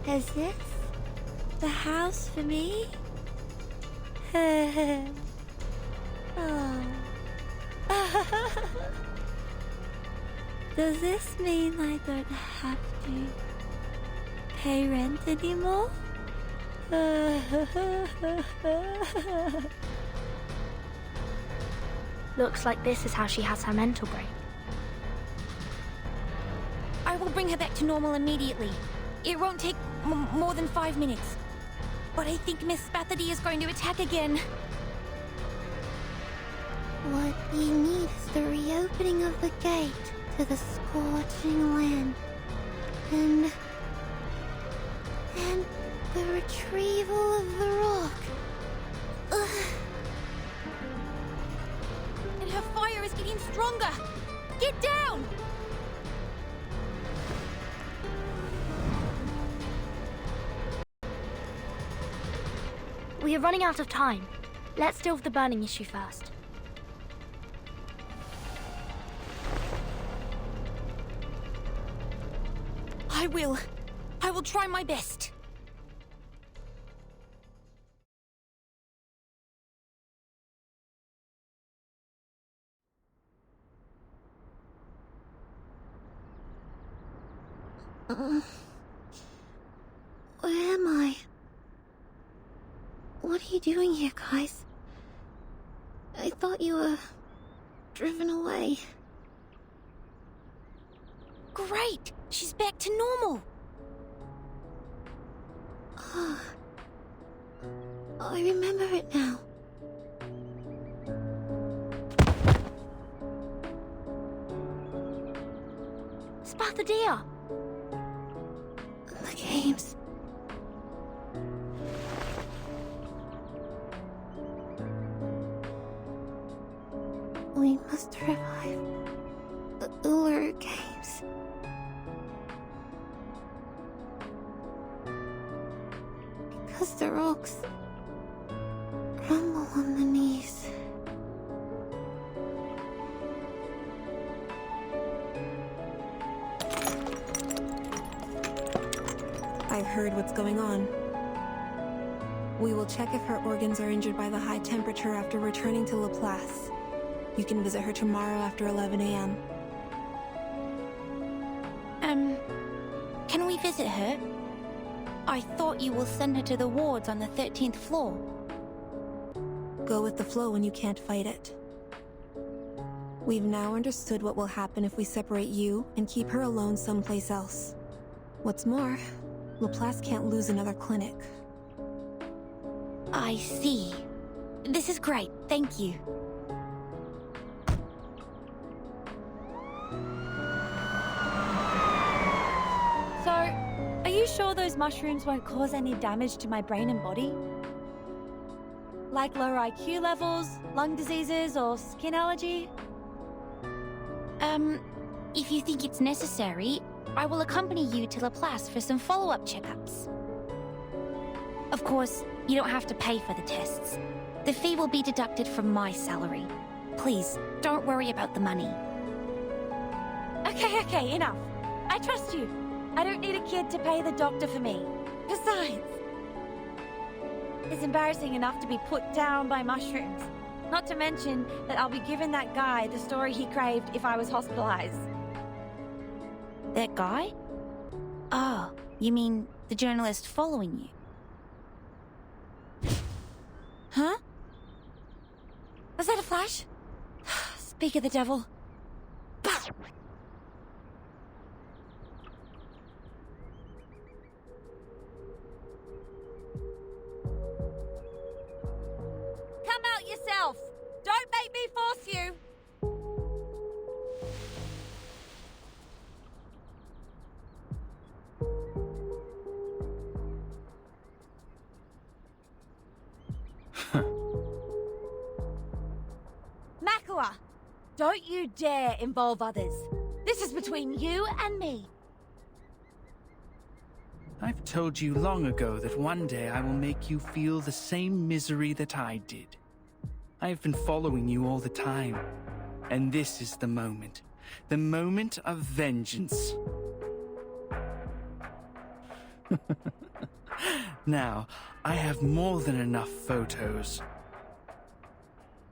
Speaker 5: Is this the house for me? Oh. Does this mean I don't have to pay rent anymore?
Speaker 4: Looks like this is how she has her mental break.
Speaker 6: I will bring her back to normal immediately. It won't take more than 5 minutes. But I think Miss Spatherdy is going to attack again.
Speaker 5: What we need is the reopening of the gate to the scorching land. And the retrieval of the rock. Ugh.
Speaker 6: And her fire is getting stronger. Get down!
Speaker 4: We are running out of time. Let's deal with the burning issue first.
Speaker 6: I will try my best.
Speaker 5: Where am I? What are you doing here, guys? I thought you were driven away.
Speaker 6: Great! She's back to normal.
Speaker 5: Oh, I remember it now.
Speaker 4: Spathadia!
Speaker 5: The games. We must revive the ULURU games. Because the rocks rumble on the knees.
Speaker 8: I've heard what's going on. We will check if her organs are injured by the high temperature after returning to Laplace. You can visit her tomorrow after 11 a.m.
Speaker 6: Can we visit her? I thought you will send her to the wards on the 13th floor.
Speaker 8: Go with the flow when you can't fight it. We've now understood what will happen if we separate you and keep her alone someplace else. What's more, Laplace can't lose another clinic.
Speaker 6: I see. This is great, thank you.
Speaker 1: So, are you sure those mushrooms won't cause any damage to my brain and body? Like low IQ levels, lung diseases, or skin allergy?
Speaker 6: If you think it's necessary, I will accompany you to Laplace for some follow-up checkups. Of course, you don't have to pay for the tests. The fee will be deducted from my salary. Please, don't worry about the money.
Speaker 1: Okay, enough. I trust you. I don't need a kid to pay the doctor for me. Besides, it's embarrassing enough to be put down by mushrooms. Not to mention that I'll be giving that guy the story he craved if I was hospitalized.
Speaker 6: That guy? Oh, you mean the journalist following you? Huh?
Speaker 1: Was that a flash? Speak of the devil. Come out yourself! Don't make me force you! Makua, don't you dare involve others. This is between you and me.
Speaker 10: I've told you long ago that one day I will make you feel the same misery that I did. I have been following you all the time, and this is the moment of vengeance. Now, I have more than enough photos.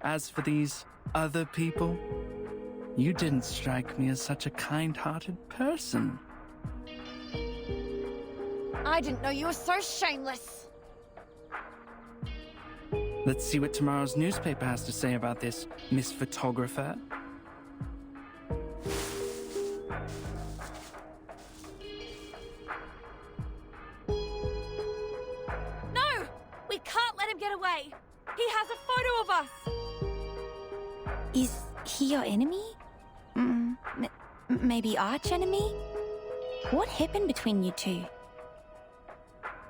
Speaker 10: As for these other people, you didn't strike me as such a kind-hearted person.
Speaker 1: I didn't know you were so shameless.
Speaker 10: Let's see what tomorrow's newspaper has to say about this, Miss Photographer.
Speaker 1: We can't let him get away. He has a photo of us.
Speaker 6: Is he your enemy? Maybe arch enemy? What happened between you two?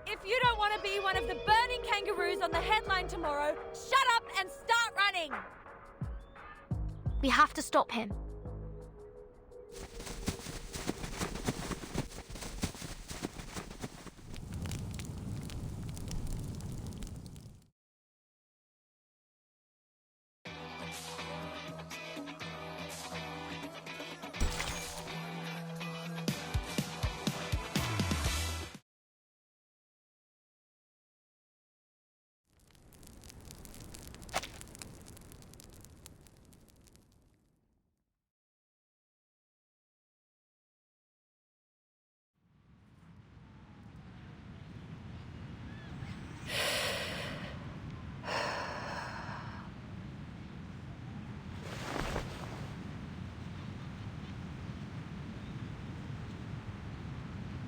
Speaker 1: If you don't want to be one of the burning kangaroos on the headline tomorrow, shut up and start running.
Speaker 4: We have to stop him.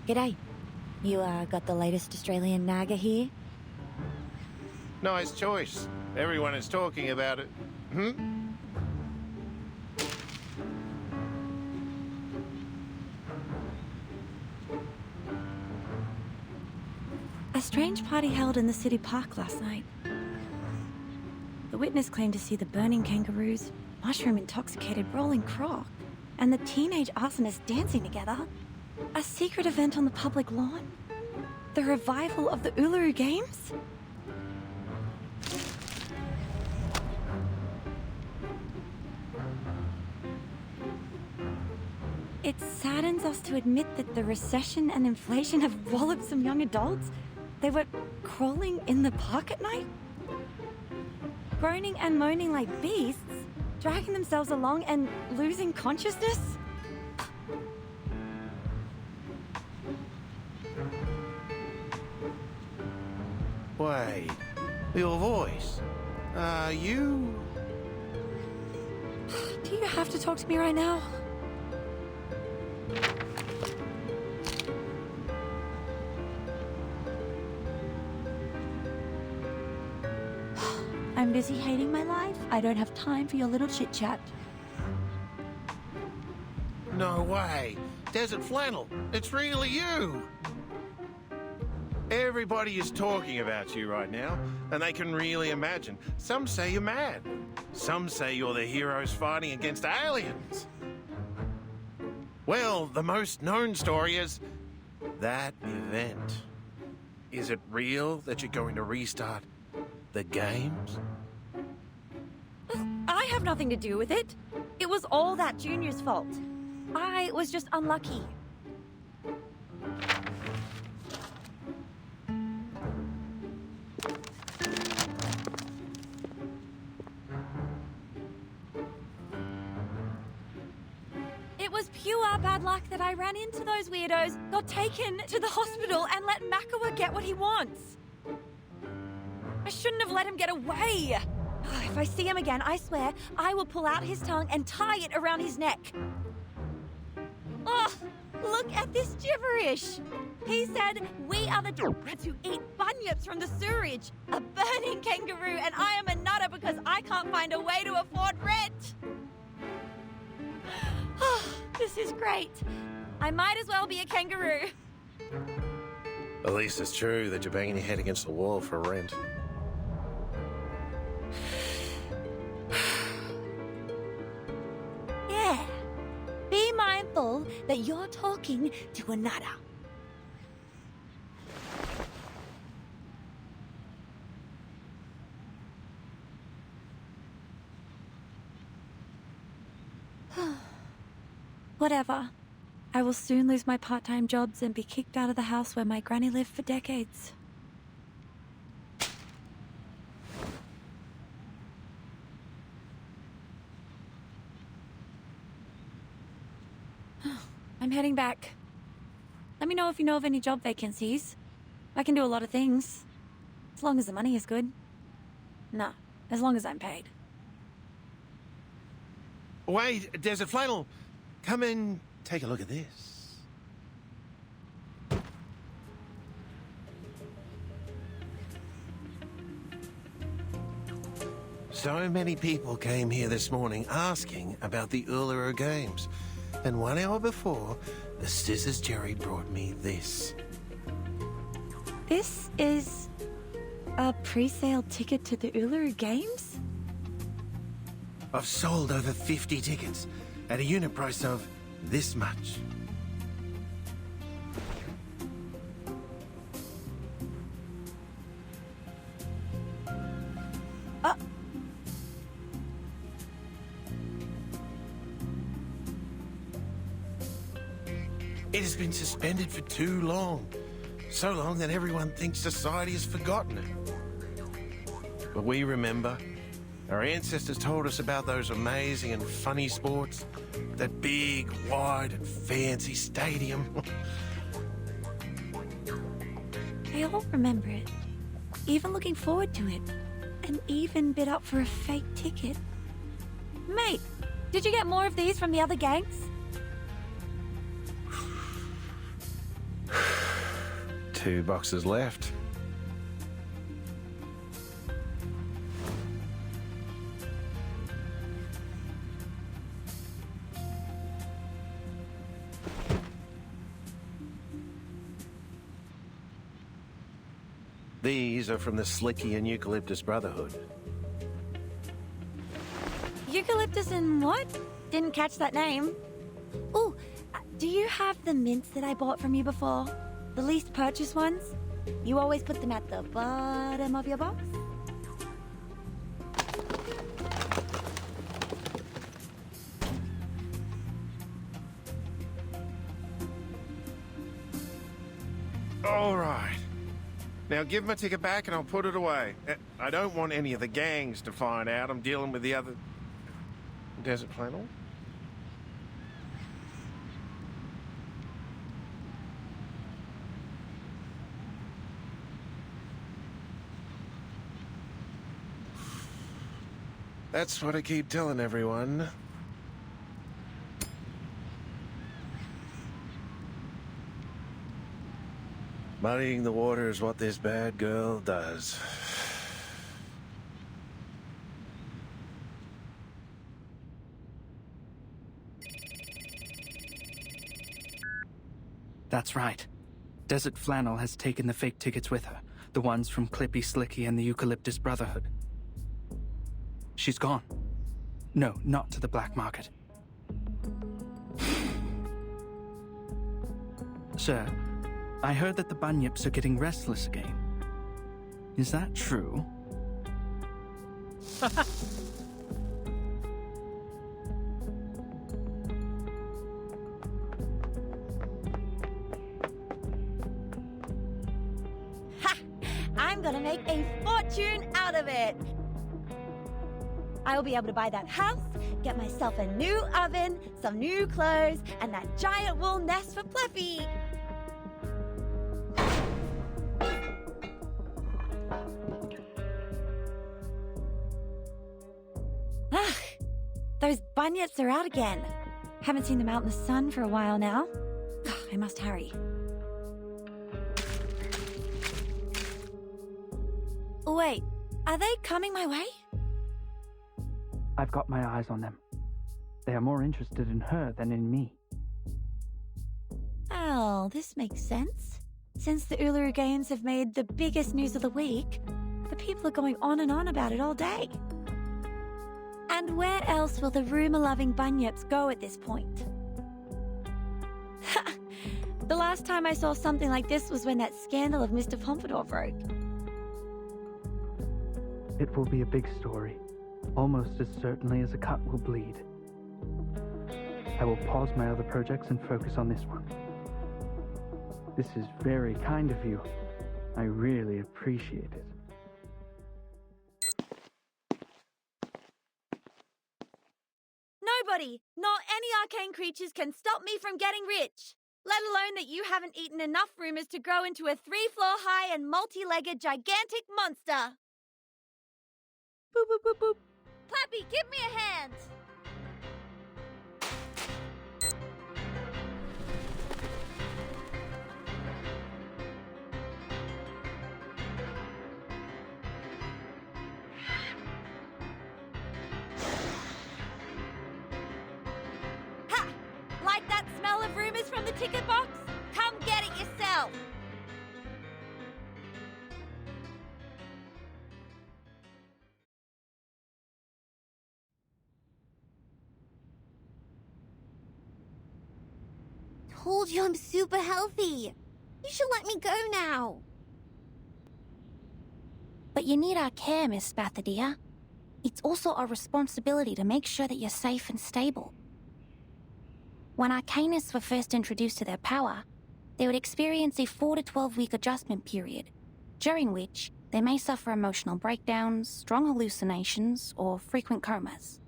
Speaker 1: G'day. You got the latest Australian naga here?
Speaker 11: Nice choice. Everyone is talking about it.
Speaker 1: A strange party held in the city park last night. The witness claimed to see the burning kangaroos, mushroom-intoxicated rolling croc, and the teenage arsonists dancing together. A secret event on the public lawn? The revival of the ULURU Games? It saddens us to admit that the recession and inflation have walloped some young adults. They were crawling in the park at night, groaning and moaning like beasts, dragging themselves along and losing consciousness.
Speaker 11: Wait, your voice. You...
Speaker 1: Do you have to talk to me right now? I'm busy hating my life. I don't have time for your little chit-chat.
Speaker 11: No way. Desert Flannel, it's really you. Everybody is talking about you right now, and they can really imagine. Some say you're mad. Some say you're the heroes fighting against aliens. Well, the most known story is that event. Is it real that you're going to restart the games?
Speaker 1: I have nothing to do with it. It was all that Junior's fault. I was just unlucky. It was pure bad luck that I ran into those weirdos, got taken to the hospital, and let Makawa get what he wants. I shouldn't have let him get away. If I see him again, I swear, I will pull out his tongue and tie it around his neck. Oh, look at this gibberish. He said, we are the rats who eat bunyips from the sewerage. A burning kangaroo, and I am a nutter because I can't find a way to afford rent. This is great. I might as well be a kangaroo.
Speaker 11: At least it's true that you're banging your head against the wall for rent.
Speaker 1: Yeah. Be mindful that you're talking to another. Whatever. I will soon lose my part-time jobs and be kicked out of the house where my granny lived for decades. I'm heading back. Let me know if you know of any job vacancies. I can do a lot of things. As long as the money is good. No, as long as I'm paid.
Speaker 11: Wait, Desert Flannel. Come and take a look at this. So many people came here this morning asking about the ULURU games. And 1 hour before, the Scissors Jerry brought me this.
Speaker 1: This is a pre-sale ticket to the ULURU games?
Speaker 11: I've sold over 50 tickets at a unit price of this much. It has been suspended for too long. So long that everyone thinks society has forgotten it. But we remember. Our ancestors told us about those amazing and funny sports. That big, wide and fancy stadium.
Speaker 1: They all remember it. Even looking forward to it. And even bid up for a fake ticket. Mate, did you get more of these from the other gangs?
Speaker 11: 2 boxes left. These are from the Slicky and Eucalyptus Brotherhood.
Speaker 1: Eucalyptus and what? Didn't catch that name. Ooh, do you have the mints that I bought from you before? The least purchased ones? You always put them at the bottom of your box?
Speaker 11: All right. Now give my ticket back and I'll put it away. I don't want any of the gangs to find out I'm dealing with the other... Desert Flannel? That's what I keep telling everyone. Muddying the water is what this bad girl does.
Speaker 10: That's right. Desert Flannel has taken the fake tickets with her. The ones from Clippy, Slicky, and the Eucalyptus Brotherhood. She's gone. No, not to the black market. Sir, I heard that the bunyips are getting restless again. Is that true?
Speaker 1: Ha! I'm gonna make a fortune out of it! I will be able to buy that house, get myself a new oven, some new clothes, and that giant wool nest for Pleffy! Ah, those bunyips are out again. Haven't seen them out in the sun for a while now. I must hurry. Wait, are they coming my way?
Speaker 10: I've got my eyes on them. They are more interested in her than in me.
Speaker 1: Oh, this makes sense. Since the ULURU games have made the biggest news of the week, the people are going on and on about it all day. And where else will the rumor-loving bunyips go at this point? The last time I saw something like this was when that scandal of Mr. Pompadour broke.
Speaker 10: It will be a big story. Almost as certainly as a cut will bleed. I will pause my other projects and focus on this one. This is very kind of you. I really appreciate it.
Speaker 1: Nobody, not any arcane creatures, can stop me from getting rich. Let alone that you haven't eaten enough rumors to grow into a 3-floor high and multi-legged gigantic monster. Boop, boop, boop, boop. Clappy, give me a hand!
Speaker 5: told you I'm super healthy. You should let me go now.
Speaker 6: But you need our care, Miss Bathadia. It's also our responsibility to make sure that you're safe and stable. When Arcanists were first introduced to their power, they would experience a 4 to 12-week adjustment period, during which they may suffer emotional breakdowns, strong hallucinations, or frequent comas.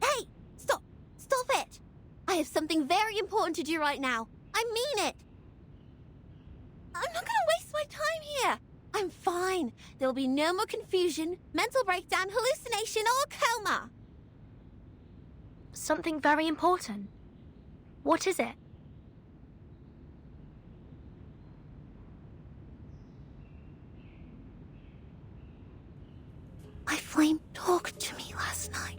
Speaker 5: Hey! Stop! Stop it! I have something very important to do right now. I mean it! I'm not gonna waste my time here. I'm fine. There'll be no more confusion, mental breakdown, hallucination, or coma.
Speaker 4: Something very important. What is it?
Speaker 5: My flame talked to me last night.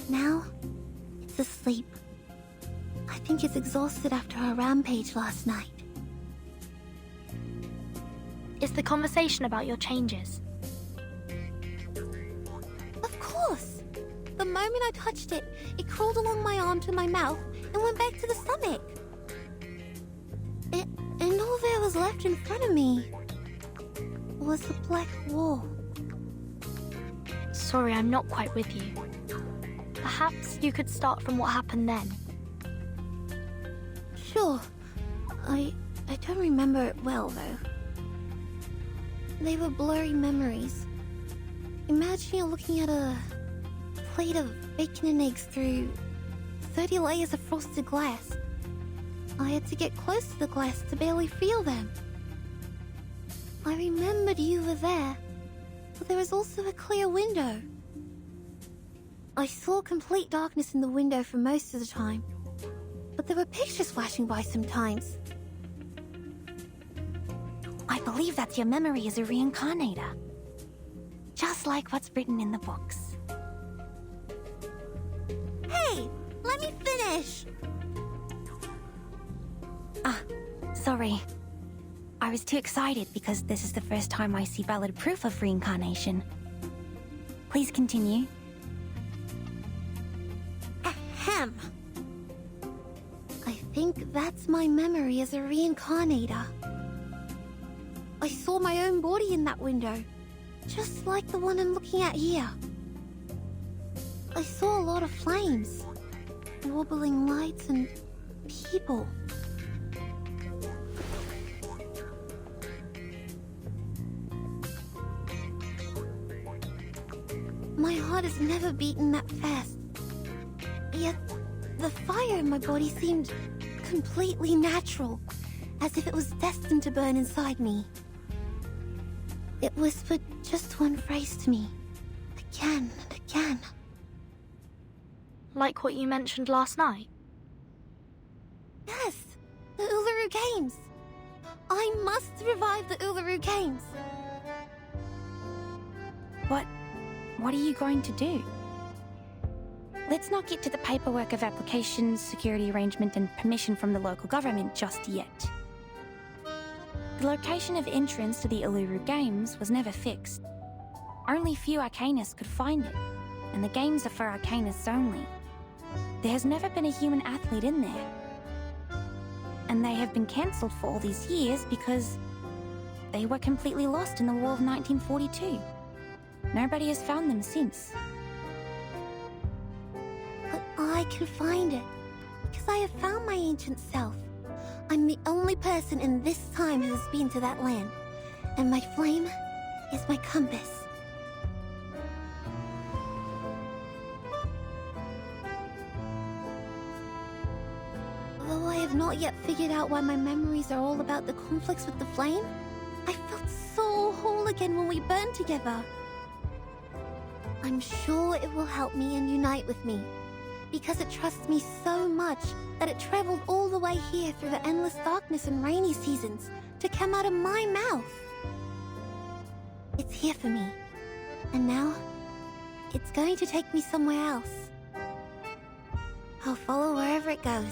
Speaker 5: Now, it's asleep. I think it's exhausted after our rampage last night.
Speaker 4: Is the conversation about your changes?
Speaker 5: Of course! The moment I touched it, it crawled along my arm to my mouth and went back to the stomach. And all there was left in front of me was the black wall.
Speaker 4: Sorry, I'm not quite with you. Perhaps you could start from what happened then.
Speaker 5: Sure. I don't remember it well, though. They were blurry memories. Imagine you're looking at a plate of bacon and eggs through 30 layers of frosted glass. I had to get close to the glass to barely feel them. I remembered you were there, but there was also a clear window. I saw complete darkness in the window for most of the time, but there were pictures flashing by sometimes.
Speaker 6: I believe that's your memory as a reincarnator. Just like what's written in the books.
Speaker 5: Hey, let me finish!
Speaker 6: Sorry. I was too excited because this is the first time I see valid proof of reincarnation. Please continue.
Speaker 5: Ahem. I think that's my memory as a reincarnator. I saw my own body in that window, just like the one I'm looking at here. I saw a lot of flames, wobbling lights, and people. My heart has never beaten that fast. Yet, the fire in my body seemed completely natural, as if it was destined to burn inside me. It whispered just one phrase to me, again and again.
Speaker 4: Like what you mentioned last night?
Speaker 5: Yes, the ULURU Games. I must revive the ULURU Games.
Speaker 6: What are you going to do? Let's not get to the paperwork of applications, security arrangement, and permission from the local government just yet. The location of entrance to the ULURU Games was never fixed. Only few Arcanists could find it, and the games are for Arcanists only. There has never been a human athlete in there. And they have been cancelled for all these years because they were completely lost in the war of 1942. Nobody has found them since.
Speaker 5: But I can find it, because I have found my ancient self. I'm the only person in this time who has been to that land, and my flame is my compass. Though I have not yet figured out why my memories are all about the conflicts with the flame, I felt so whole again when we burned together. I'm sure it will help me and unite with me, Because it trusts me so much that it traveled all the way here through the endless darkness and rainy seasons to come out of my mouth. It's here for me. And now, it's going to take me somewhere else. I'll follow wherever it goes.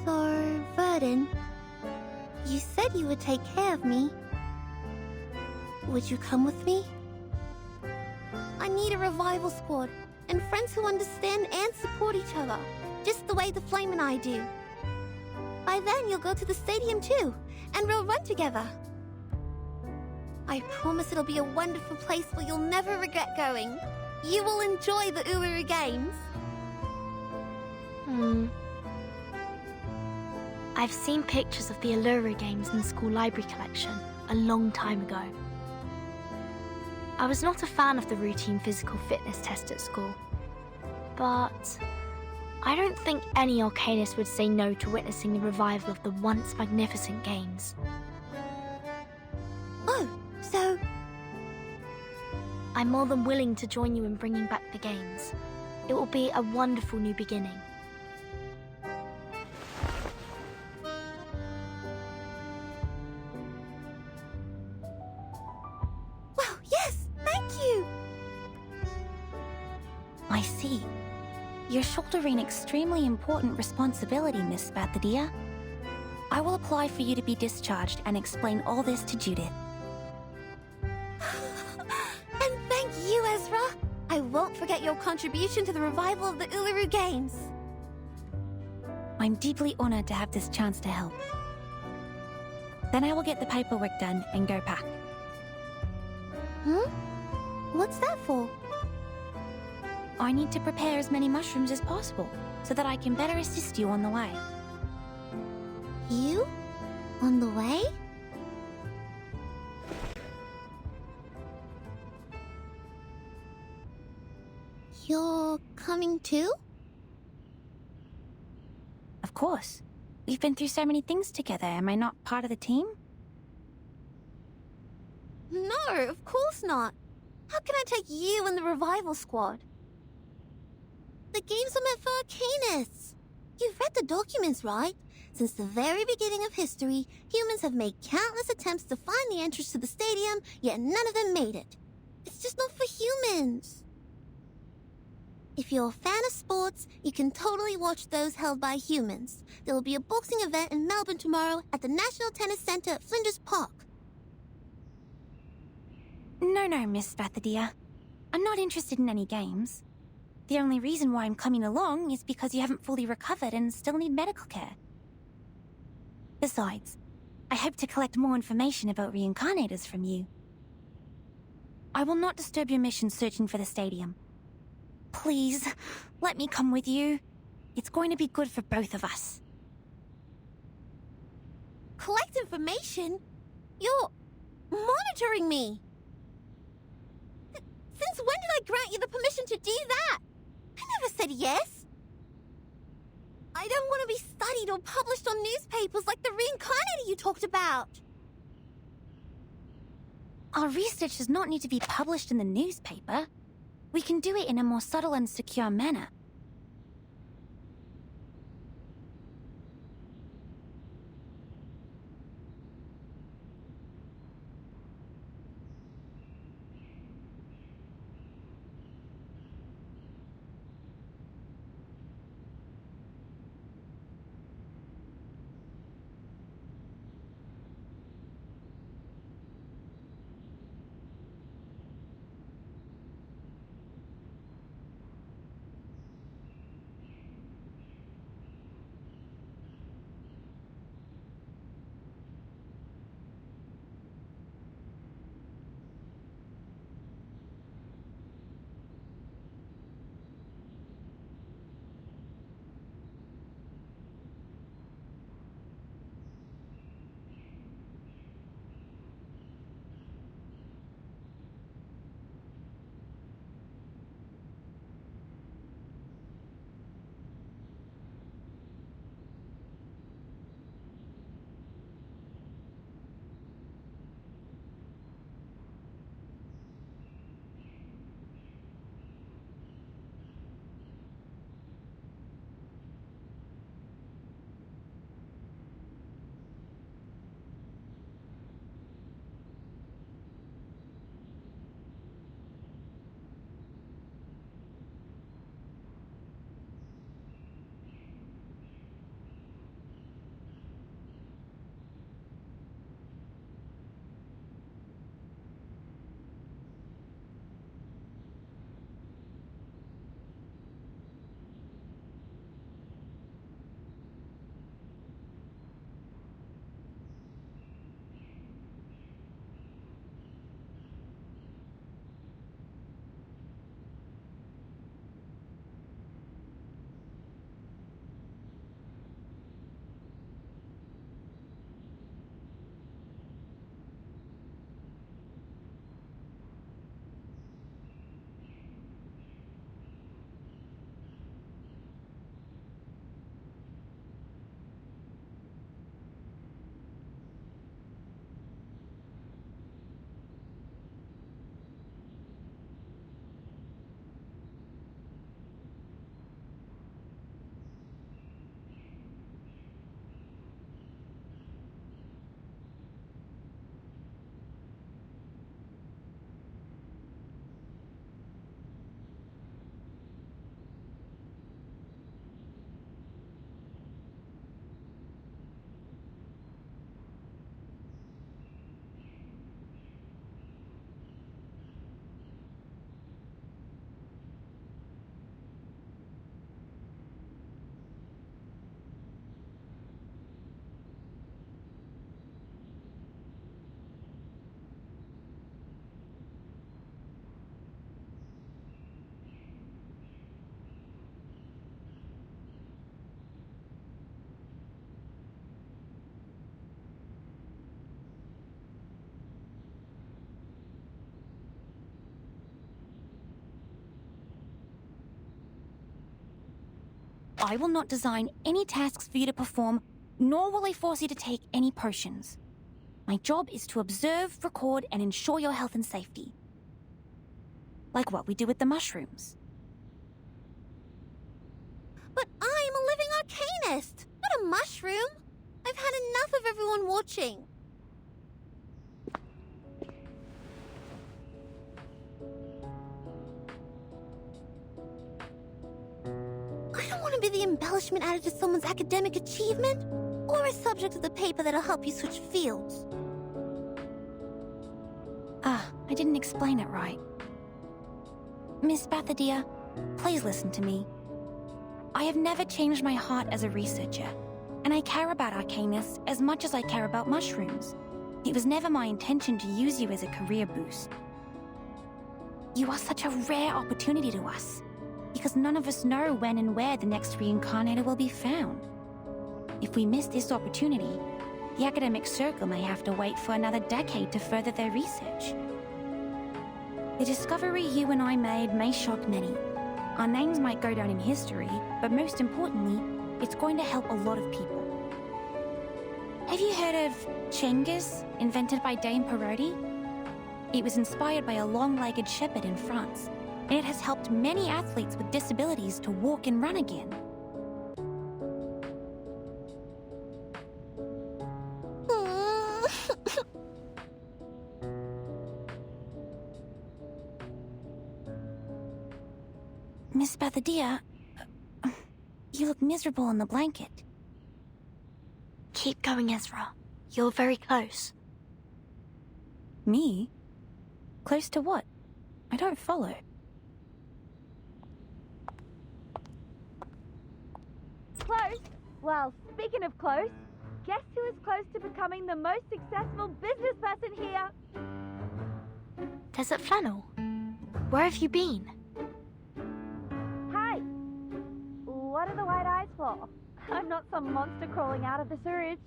Speaker 5: So, Verdon, you said you would take care of me. Would you come with me? I need a revival squad, and friends who understand and support each other, just the way the Flame and I do. By then, you'll go to the stadium too, and we'll run together. I promise it'll be a wonderful place where you'll never regret going. You will enjoy the ULURU games.
Speaker 4: I've seen pictures of the ULURU games in the school library collection a long time ago. I was not a fan of the routine physical fitness test at school, but I don't think any Arcanist would say no to witnessing the revival of the once magnificent games.
Speaker 5: Oh, so...
Speaker 4: I'm more than willing to join you in bringing back the games. It will be a wonderful new beginning.
Speaker 5: Wow, yes! Thank you!
Speaker 6: I see. You're shouldering extremely important responsibility, Miss Bathadia. I will apply for you to be discharged and explain all this to Judith.
Speaker 5: And thank you, Ezra! I won't forget your contribution to the revival of the ULURU games.
Speaker 6: I'm deeply honored to have this chance to help. Then I will get the paperwork done and go pack.
Speaker 5: What's that for?
Speaker 6: I need to prepare as many mushrooms as possible so that I can better assist you on the way.
Speaker 5: You? On the way? You're coming too?
Speaker 6: Of course. We've been through so many things together. Am I not part of the team?
Speaker 5: No, of course not. How can I take you and the revival squad? The games are meant for Arcanists. You've read the documents, right? Since the very beginning of history, humans have made countless attempts to find the entrance to the stadium, yet none of them made it. It's just not for humans. If you're a fan of sports, you can totally watch those held by humans. There will be a boxing event in Melbourne tomorrow at the National Tennis Centre at Flinders Park.
Speaker 6: No, Miss Bathadia. I'm not interested in any games. The only reason why I'm coming along is because you haven't fully recovered and still need medical care. Besides, I hope to collect more information about reincarnators from you. I will not disturb your mission searching for the stadium. Please, let me come with you. It's going to be good for both of us.
Speaker 5: Collect information? You're monitoring me! Since when did I grant you the permission to do that? I never said yes. I don't want to be studied or published on newspapers like the reincarnator you talked about.
Speaker 6: Our research does not need to be published in the newspaper. We can do it in a more subtle and secure manner. I will not design any tasks for you to perform, nor will I force you to take any potions. My job is to observe, record, and ensure your health and safety. Like what we do with the mushrooms.
Speaker 5: But I'm a living arcanist, not a mushroom. I've had enough of everyone watching. I don't want to be the embellishment added to someone's academic achievement, or a subject of the paper that'll help you switch fields.
Speaker 6: Ah, I didn't explain it right. Miss Bathadia, please listen to me. I have never changed my heart as a researcher, and I care about Arcanus as much as I care about mushrooms. It was never my intention to use you as a career boost. You are such a rare opportunity to us, because none of us know when and where the next reincarnator will be found. If we miss this opportunity, the academic circle may have to wait for another decade to further their research. The discovery you and I made may shock many. Our names might go down in history, but most importantly, it's going to help a lot of people. Have you heard of Chengiz, invented by Dame Parodi? It was inspired by a long-legged shepherd in France, and it has helped many athletes with disabilities to walk and run again. Miss Bathadia, you look miserable in the blanket.
Speaker 4: Keep going, Ezra. You're very close.
Speaker 6: Me? Close to what? I don't follow.
Speaker 1: Close? Well, speaking of close, guess who is close to becoming the most successful business person here?
Speaker 4: Desert Flannel, where have you been?
Speaker 1: Hi! What are the white eyes for? I'm not some monster crawling out of the sewage.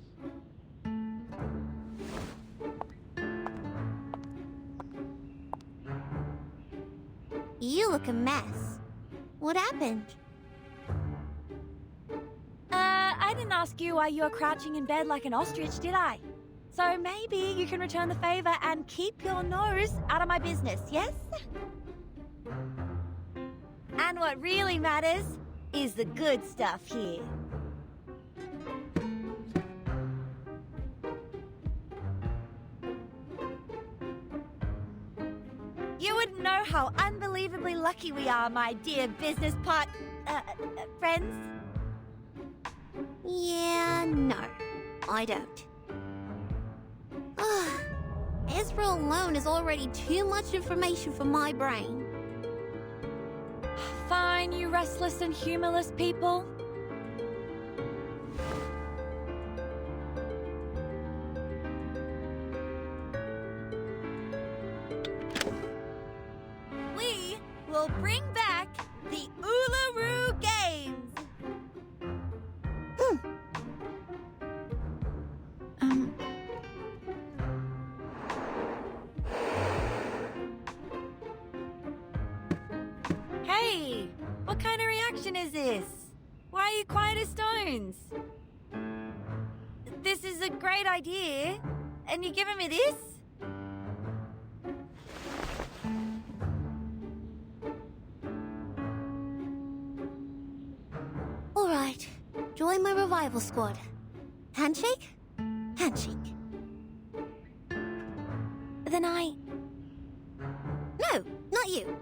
Speaker 5: You look a mess. What happened?
Speaker 1: I didn't ask you why you're crouching in bed like an ostrich, did I? So maybe you can return the favor and keep your nose out of my business, yes? And what really matters is the good stuff here. You wouldn't know how unbelievably lucky we are, my dear business friends.
Speaker 5: Yeah, no, I don't. Ezra alone is already too much information for my brain.
Speaker 1: Fine, you restless and humorless people. We will bring back the ULURU Games. Hey, what kind of reaction is this? Why are you quiet as stones? This is a great idea, and you're giving me this?
Speaker 5: All right, join my revival squad. Handshake? Handshake.
Speaker 6: Then
Speaker 5: No, not you.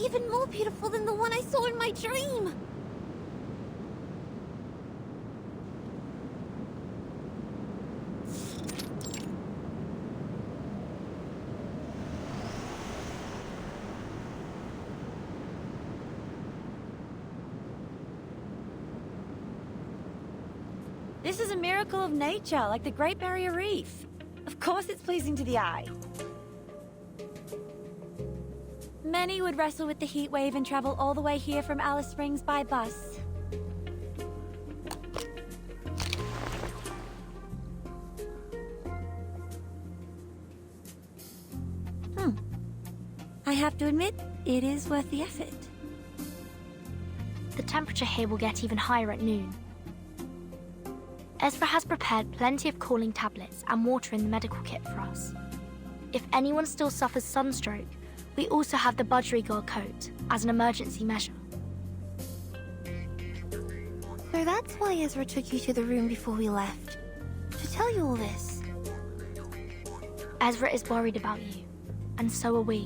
Speaker 5: Even more beautiful than the one I saw in my dream.
Speaker 1: This is a miracle of nature, like the Great Barrier Reef. Of course it's pleasing to the eye. Many would wrestle with the heat wave and travel all the way here from Alice Springs by bus. I have to admit, it is worth the effort.
Speaker 4: The temperature here will get even higher at noon. Ezra has prepared plenty of cooling tablets and water in the medical kit for us. If anyone still suffers sunstroke, we also have the budgerigar coat as an emergency measure.
Speaker 5: So that's why Ezra took you to the room before we left. To tell you all this.
Speaker 4: Ezra is worried about you, and so are we.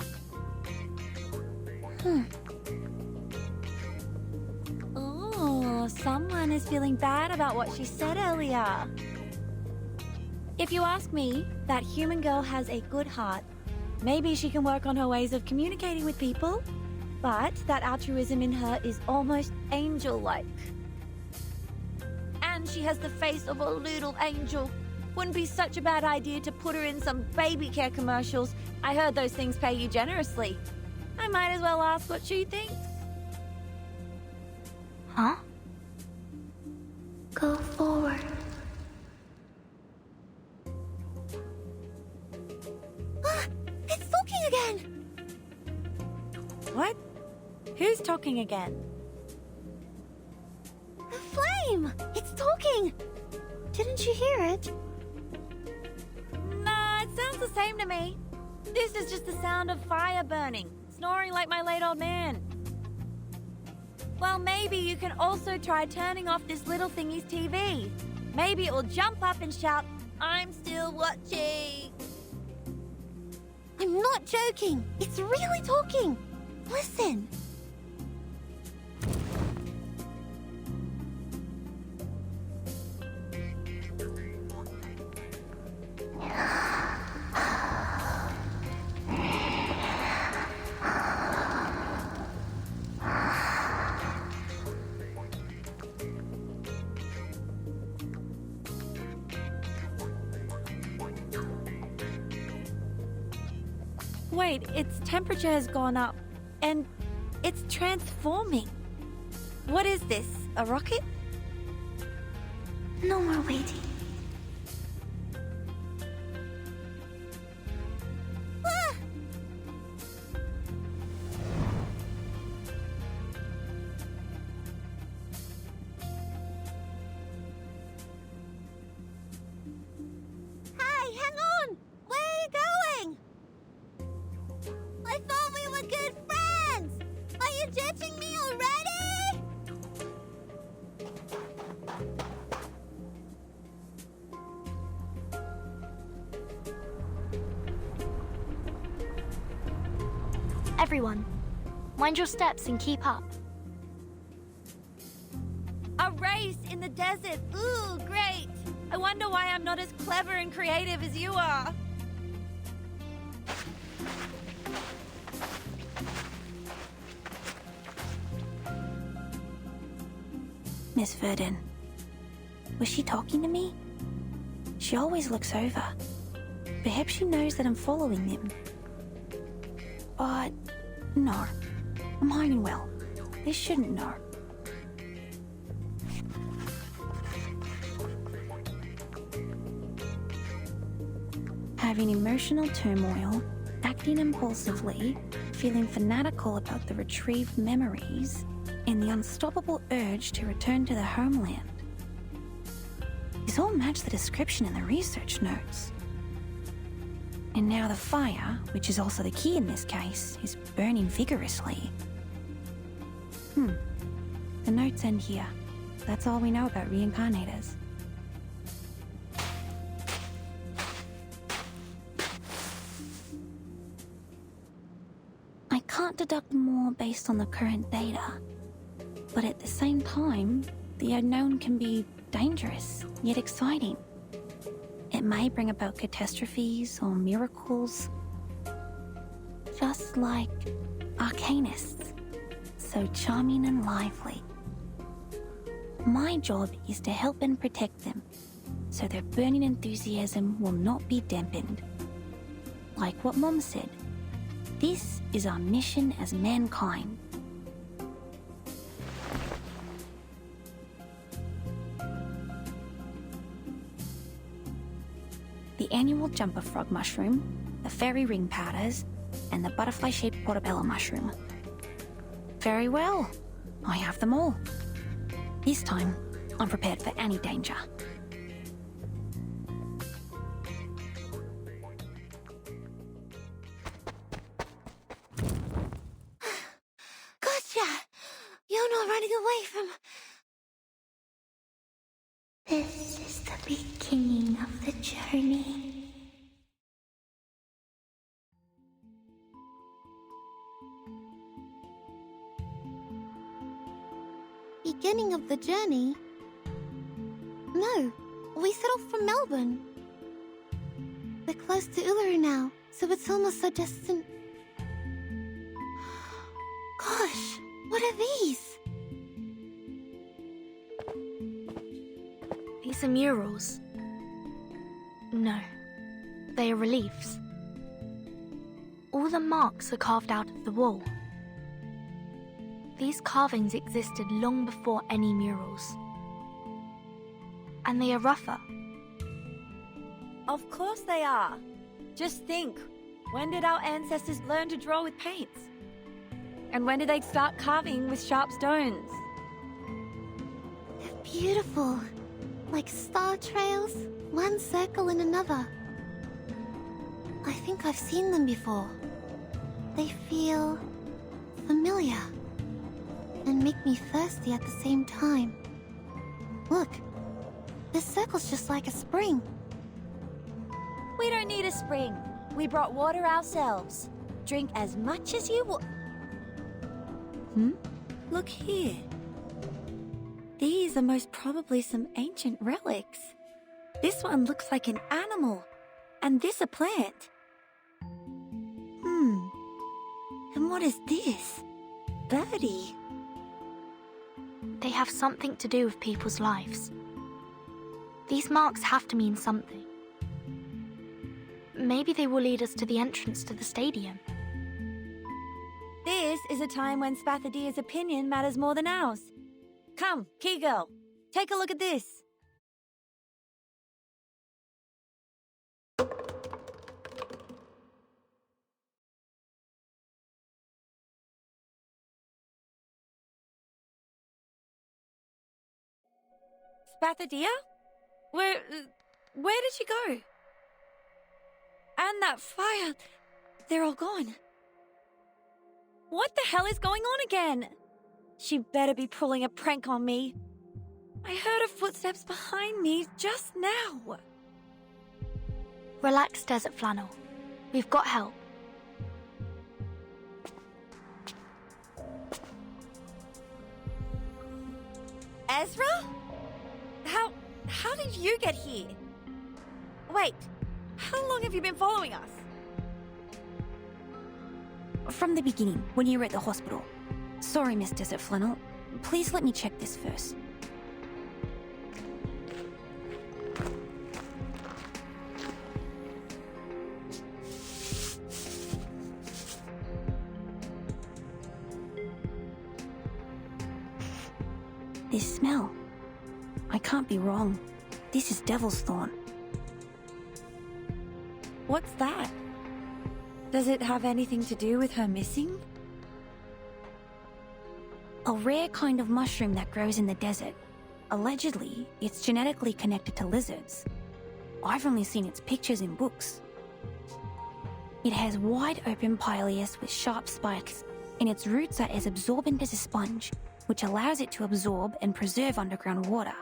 Speaker 1: Oh, someone is feeling bad about what she said earlier. If you ask me, that human girl has a good heart. Maybe she can work on her ways of communicating with people, but that altruism in her is almost angel-like. And she has the face of a little angel. Wouldn't be such a bad idea to put her in some baby care commercials. I heard those things pay you generously. I might as well ask what she thinks.
Speaker 4: Huh?
Speaker 5: Go forward. It's talking again!
Speaker 1: What? Who's talking again?
Speaker 5: The flame! It's talking! Didn't you hear it?
Speaker 1: Nah, it sounds the same to me. This is just the sound of fire burning, snoring like my late old man. Well, maybe you can also try turning off this little thingy's TV. Maybe it will jump up and shout, "I'm still watching."
Speaker 5: I'm not joking. It's really talking. Listen.
Speaker 1: Wait, its temperature has gone up, and it's transforming. What is this, a rocket?
Speaker 5: No more waiting. Ah! Hey, hang on! Where are you going? I thought we were good friends! Are you judging me already?
Speaker 4: Everyone, mind your steps and keep up.
Speaker 1: A race in the desert. Ooh, great. I wonder why I'm not as clever and creative as you are.
Speaker 6: Miss Verdon, was she talking to me? She always looks over. Perhaps she knows that I'm following them. But no, I'm hiding well. They shouldn't know. Having emotional turmoil, acting impulsively, feeling fanatical about the retrieved memories, and the unstoppable urge to return to the homeland. These all match the description in the research notes. And now the fire, which is also the key in this case, is burning vigorously. The notes end here. That's all we know about reincarnators. I can't deduct more based on the current data. But at the same time, the unknown can be dangerous, yet exciting. It may bring about catastrophes or miracles. Just like arcanists, so charming and lively. My job is to help and protect them, so their burning enthusiasm will not be dampened. Like what Mom said, this is our mission as mankind. The annual jumper frog mushroom, the fairy ring powders, and the butterfly-shaped portobello mushroom. Very well, I have them all. This time, I'm prepared for any danger.
Speaker 5: Gotcha! You're not running away from...
Speaker 4: This is the beginning of the journey.
Speaker 5: Beginning of the journey? No, we set off from Melbourne. We're close to Uluru now, so it's almost so distant. Gosh, what are these?
Speaker 4: These are murals. No, they are reliefs. All the marks are carved out of the wall. These carvings existed long before any murals. And they are rougher.
Speaker 1: Of course they are. Just think, when did our ancestors learn to draw with paints? And when did they start carving with sharp stones?
Speaker 5: They're beautiful. Like star trails, one circle in another. I think I've seen them before. They feel familiar. And make me thirsty at the same time. Look, this circle's just like a spring.
Speaker 1: We don't need a spring. We brought water ourselves. Drink as much as you want. Look here. These are most probably some ancient relics. This one looks like an animal, and this a plant. And what is this? Birdie.
Speaker 4: They have something to do with people's lives. These marks have to mean something. Maybe they will lead us to the entrance to the stadium.
Speaker 1: This is a time when Spathadia's opinion matters more than ours. Come, Key Girl, take a look at this. Spathadia? Where did she go? And that fire, they're all gone. What the hell is going on again? She better be pulling a prank on me. I heard her footsteps behind me just now.
Speaker 4: Relax, Desert Flannel. We've got help.
Speaker 1: Ezra? How did you get here? Wait, how long have you been following us?
Speaker 6: From the beginning, when you were at the hospital. Sorry, Miss Desert Flannel. Please let me check this first. This smell. I can't be wrong. This is Devil's Thorn.
Speaker 1: What's that? Does it have anything to do with her missing?
Speaker 6: A rare kind of mushroom that grows in the desert. Allegedly, it's genetically connected to lizards. I've only seen its pictures in books. It has wide open pileus with sharp spikes, and its roots are as absorbent as a sponge, which allows it to absorb and preserve underground water.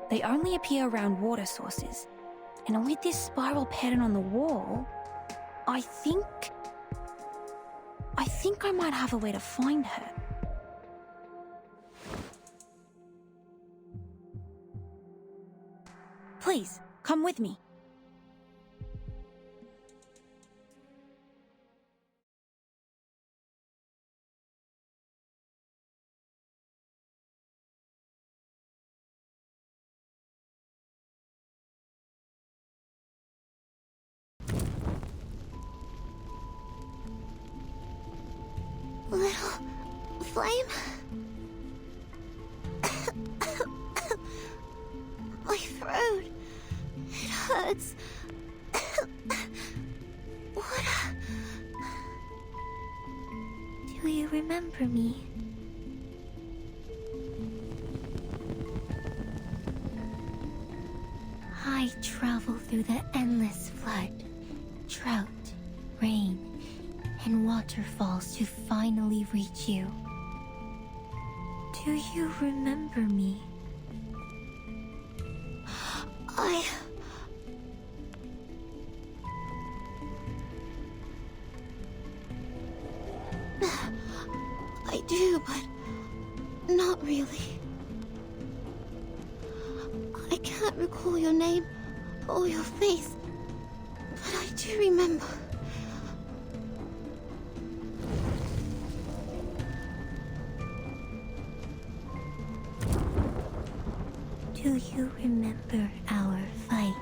Speaker 6: They only appear around water sources, and with this spiral pattern on the wall, I think... I think I might have a way to find her. Please, come with me.
Speaker 5: Little flame? My throat. It hurts. What? Do you remember me? I travel through the endless flood, drought, rain, and waterfalls to finally reach you. Do you remember me? I do, but not really. I can't recall your name or your face, but I do remember. Do you remember our fight?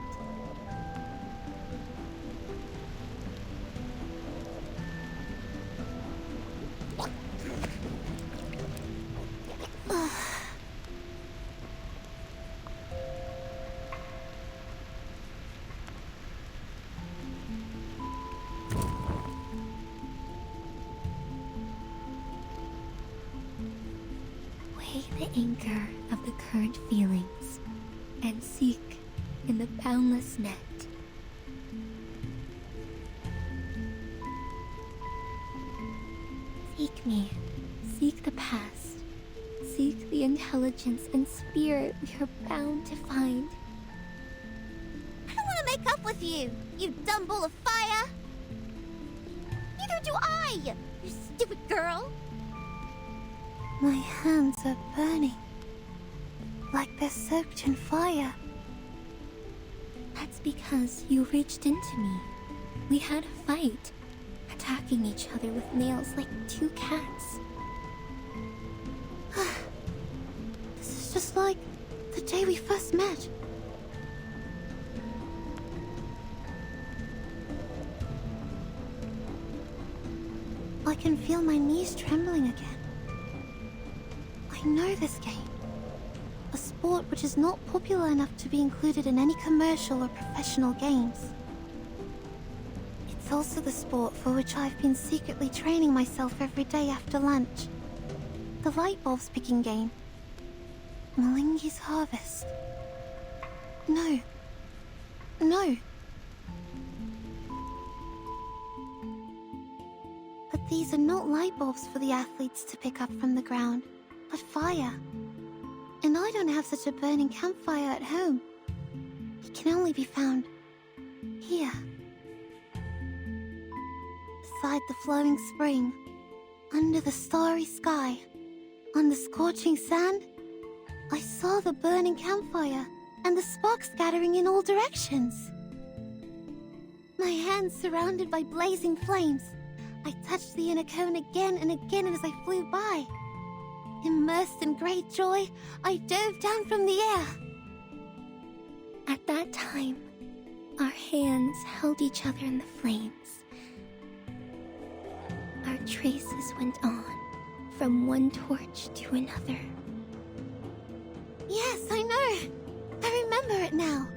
Speaker 5: Weigh the anchor of the current feelings and seek in the boundless net. Seek me. Seek the past. Seek the intelligence and spirit we are bound to find. I don't want to make up with you, you dumb ball of fire! Neither do I, you stupid girl! My hands are burning. Like they're soaked in fire. That's because you reached into me. We had a fight, attacking each other with nails like two cats. This is just like the day we first met. I can feel my knees trembling again. I know this game. A sport which is not popular enough to be included in any commercial or professional games. It's also the sport for which I've been secretly training myself every day after lunch. The light bulbs picking game. Malingi's Harvest. No. No. But these are not light bulbs for the athletes to pick up from the ground, but fire. And I don't have such a burning campfire at home. It can only be found here. Beside the flowing spring, under the starry sky, on the scorching sand, I saw the burning campfire and the sparks scattering in all directions. My hands surrounded by blazing flames, I touched the inner cone again and again as I flew by. Immersed in great joy, I dove down from the air. At that time, our hands held each other in the flames. Our traces went on, from one torch to another. Yes, I know. I remember it now.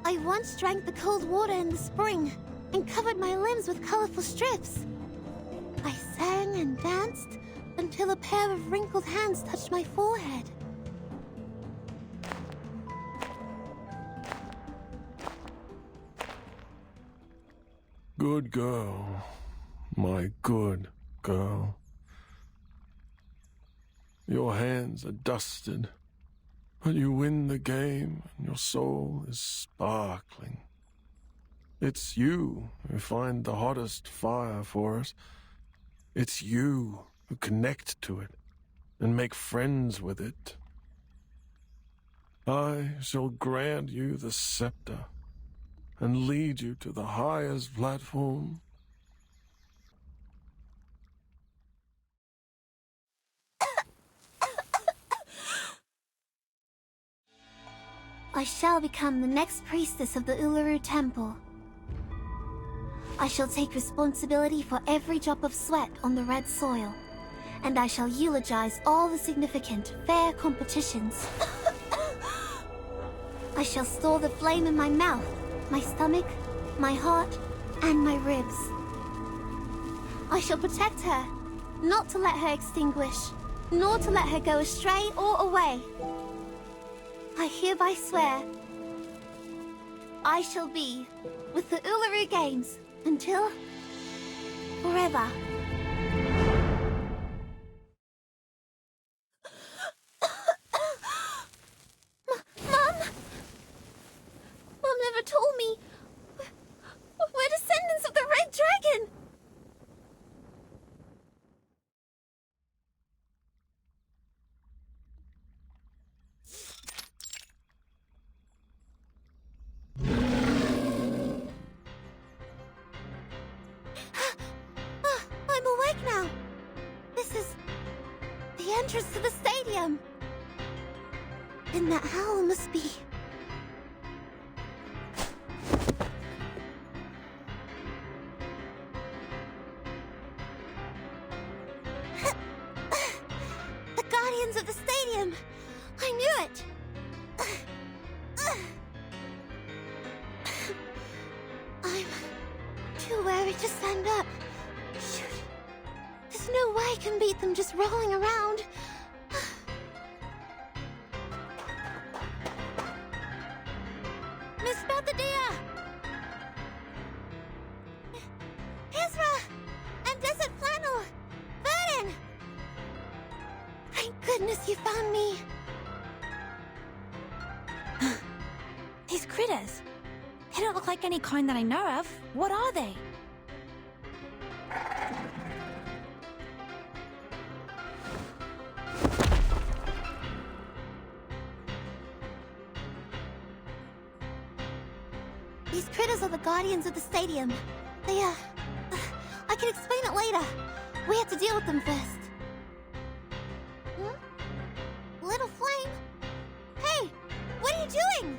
Speaker 5: I once drank the cold water in the spring and covered my limbs with colorful strips. I sang and danced until a pair of wrinkled hands touched my forehead.
Speaker 11: Good girl. My good girl. Your hands are dusted, but you win the game and your soul is sparkling. It's you who find the hottest fire for us. It's you who connect to it and make friends with it. I shall grant you the scepter and lead you to the highest platform.
Speaker 5: I shall become the next priestess of the ULURU temple. I shall take responsibility for every drop of sweat on the red soil, and I shall eulogize all the significant, fair competitions. I shall store the flame in my mouth, my stomach, my heart, and my ribs. I shall protect her, not to let her extinguish, nor to let her go astray or away. I hereby swear, I shall be with the ULURU Games until forever. Mom? Mom never told me. We're descendants of the Red Dragon. I'm awake now. This is the entrance to the stadium. Then that howl must be... the Guardians of the Stadium. I knew it. I'm too wary to stand up. Shoot. There's no way I can beat them just rolling around. Miss Bethadea! Ezra! And Desert Flannel! Vernon! Thank goodness you found me.
Speaker 6: These critters. They don't look like any kind that I know of. What are they?
Speaker 5: These critters are the Guardians of the Stadium. They, I can explain it later. We have to deal with them first. Little Flame? Hey! What are you doing?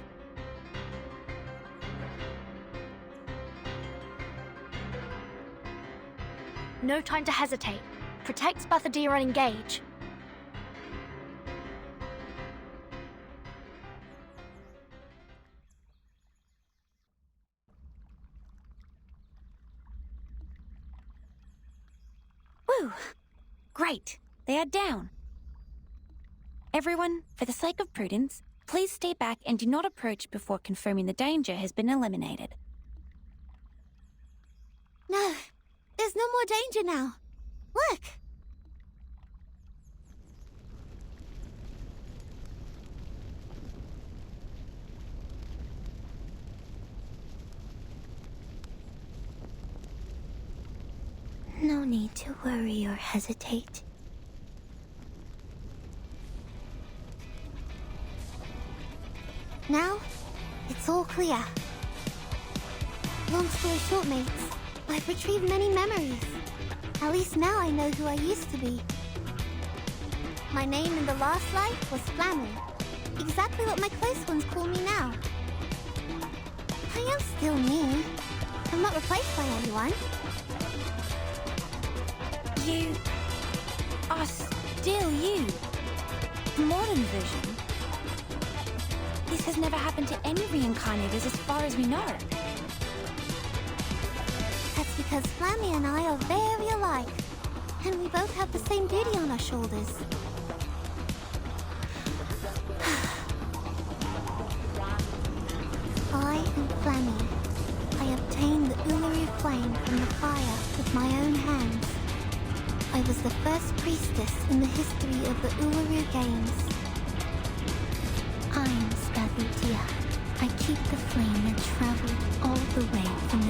Speaker 4: No time to hesitate. Protect Bethadea and engage.
Speaker 6: Woo! Great. They are down. Everyone, for the sake of prudence, please stay back and do not approach before confirming the danger has been eliminated.
Speaker 5: No, there's no more danger now. Look! No need to worry or hesitate. Now, it's all clear. Long story short, mates, I've retrieved many memories. At least now I know who I used to be. My name in the last life was Flammy. Exactly what my close ones call me now. I am still me. I'm not replaced by anyone.
Speaker 6: You are still you. Modern version. This has never happened to any reincarnators as far as we know.
Speaker 5: That's because Flammy and I are very alike. And we both have the same duty on our shoulders. I am Flammy. I obtained the ULURU flame from the fire with my own hands. I was the first priestess in the history of the ULURU Games. I'm Spathia. I keep the flame that traveled all the way from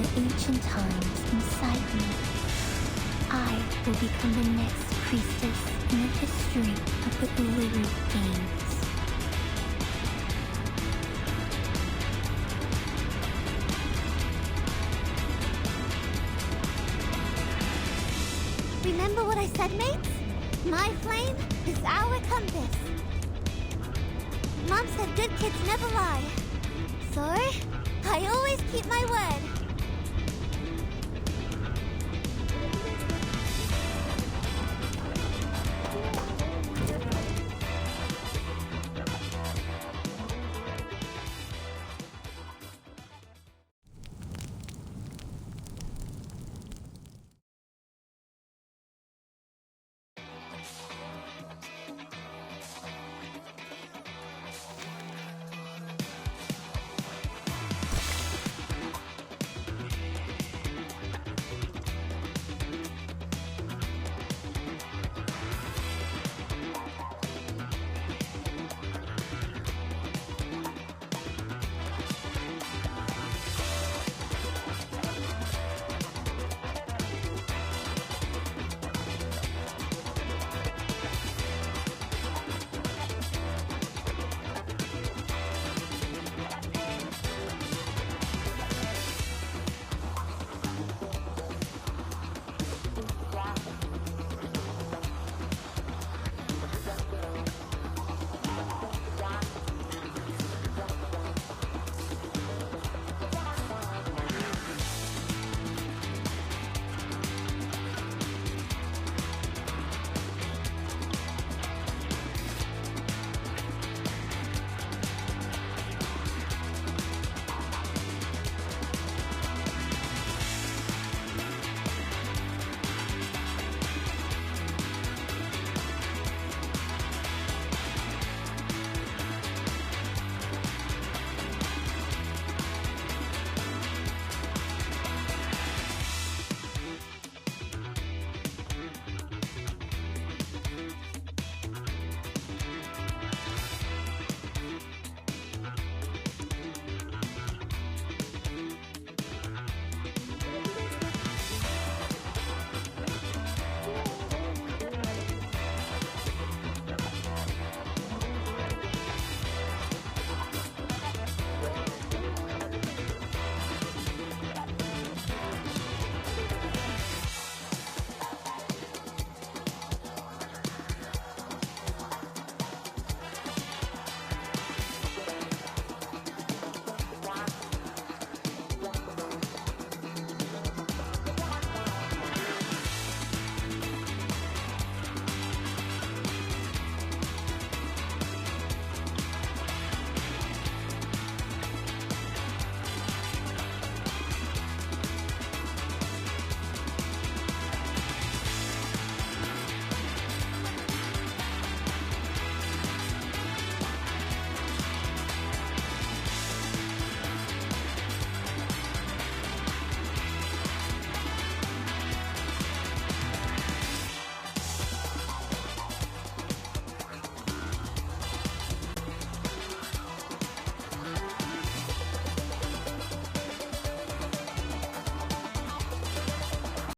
Speaker 5: become the next priestess in the history of the ULURU Games. Remember what I said, mates? My flame is our compass. Mom said good kids never lie. So, I always keep my word.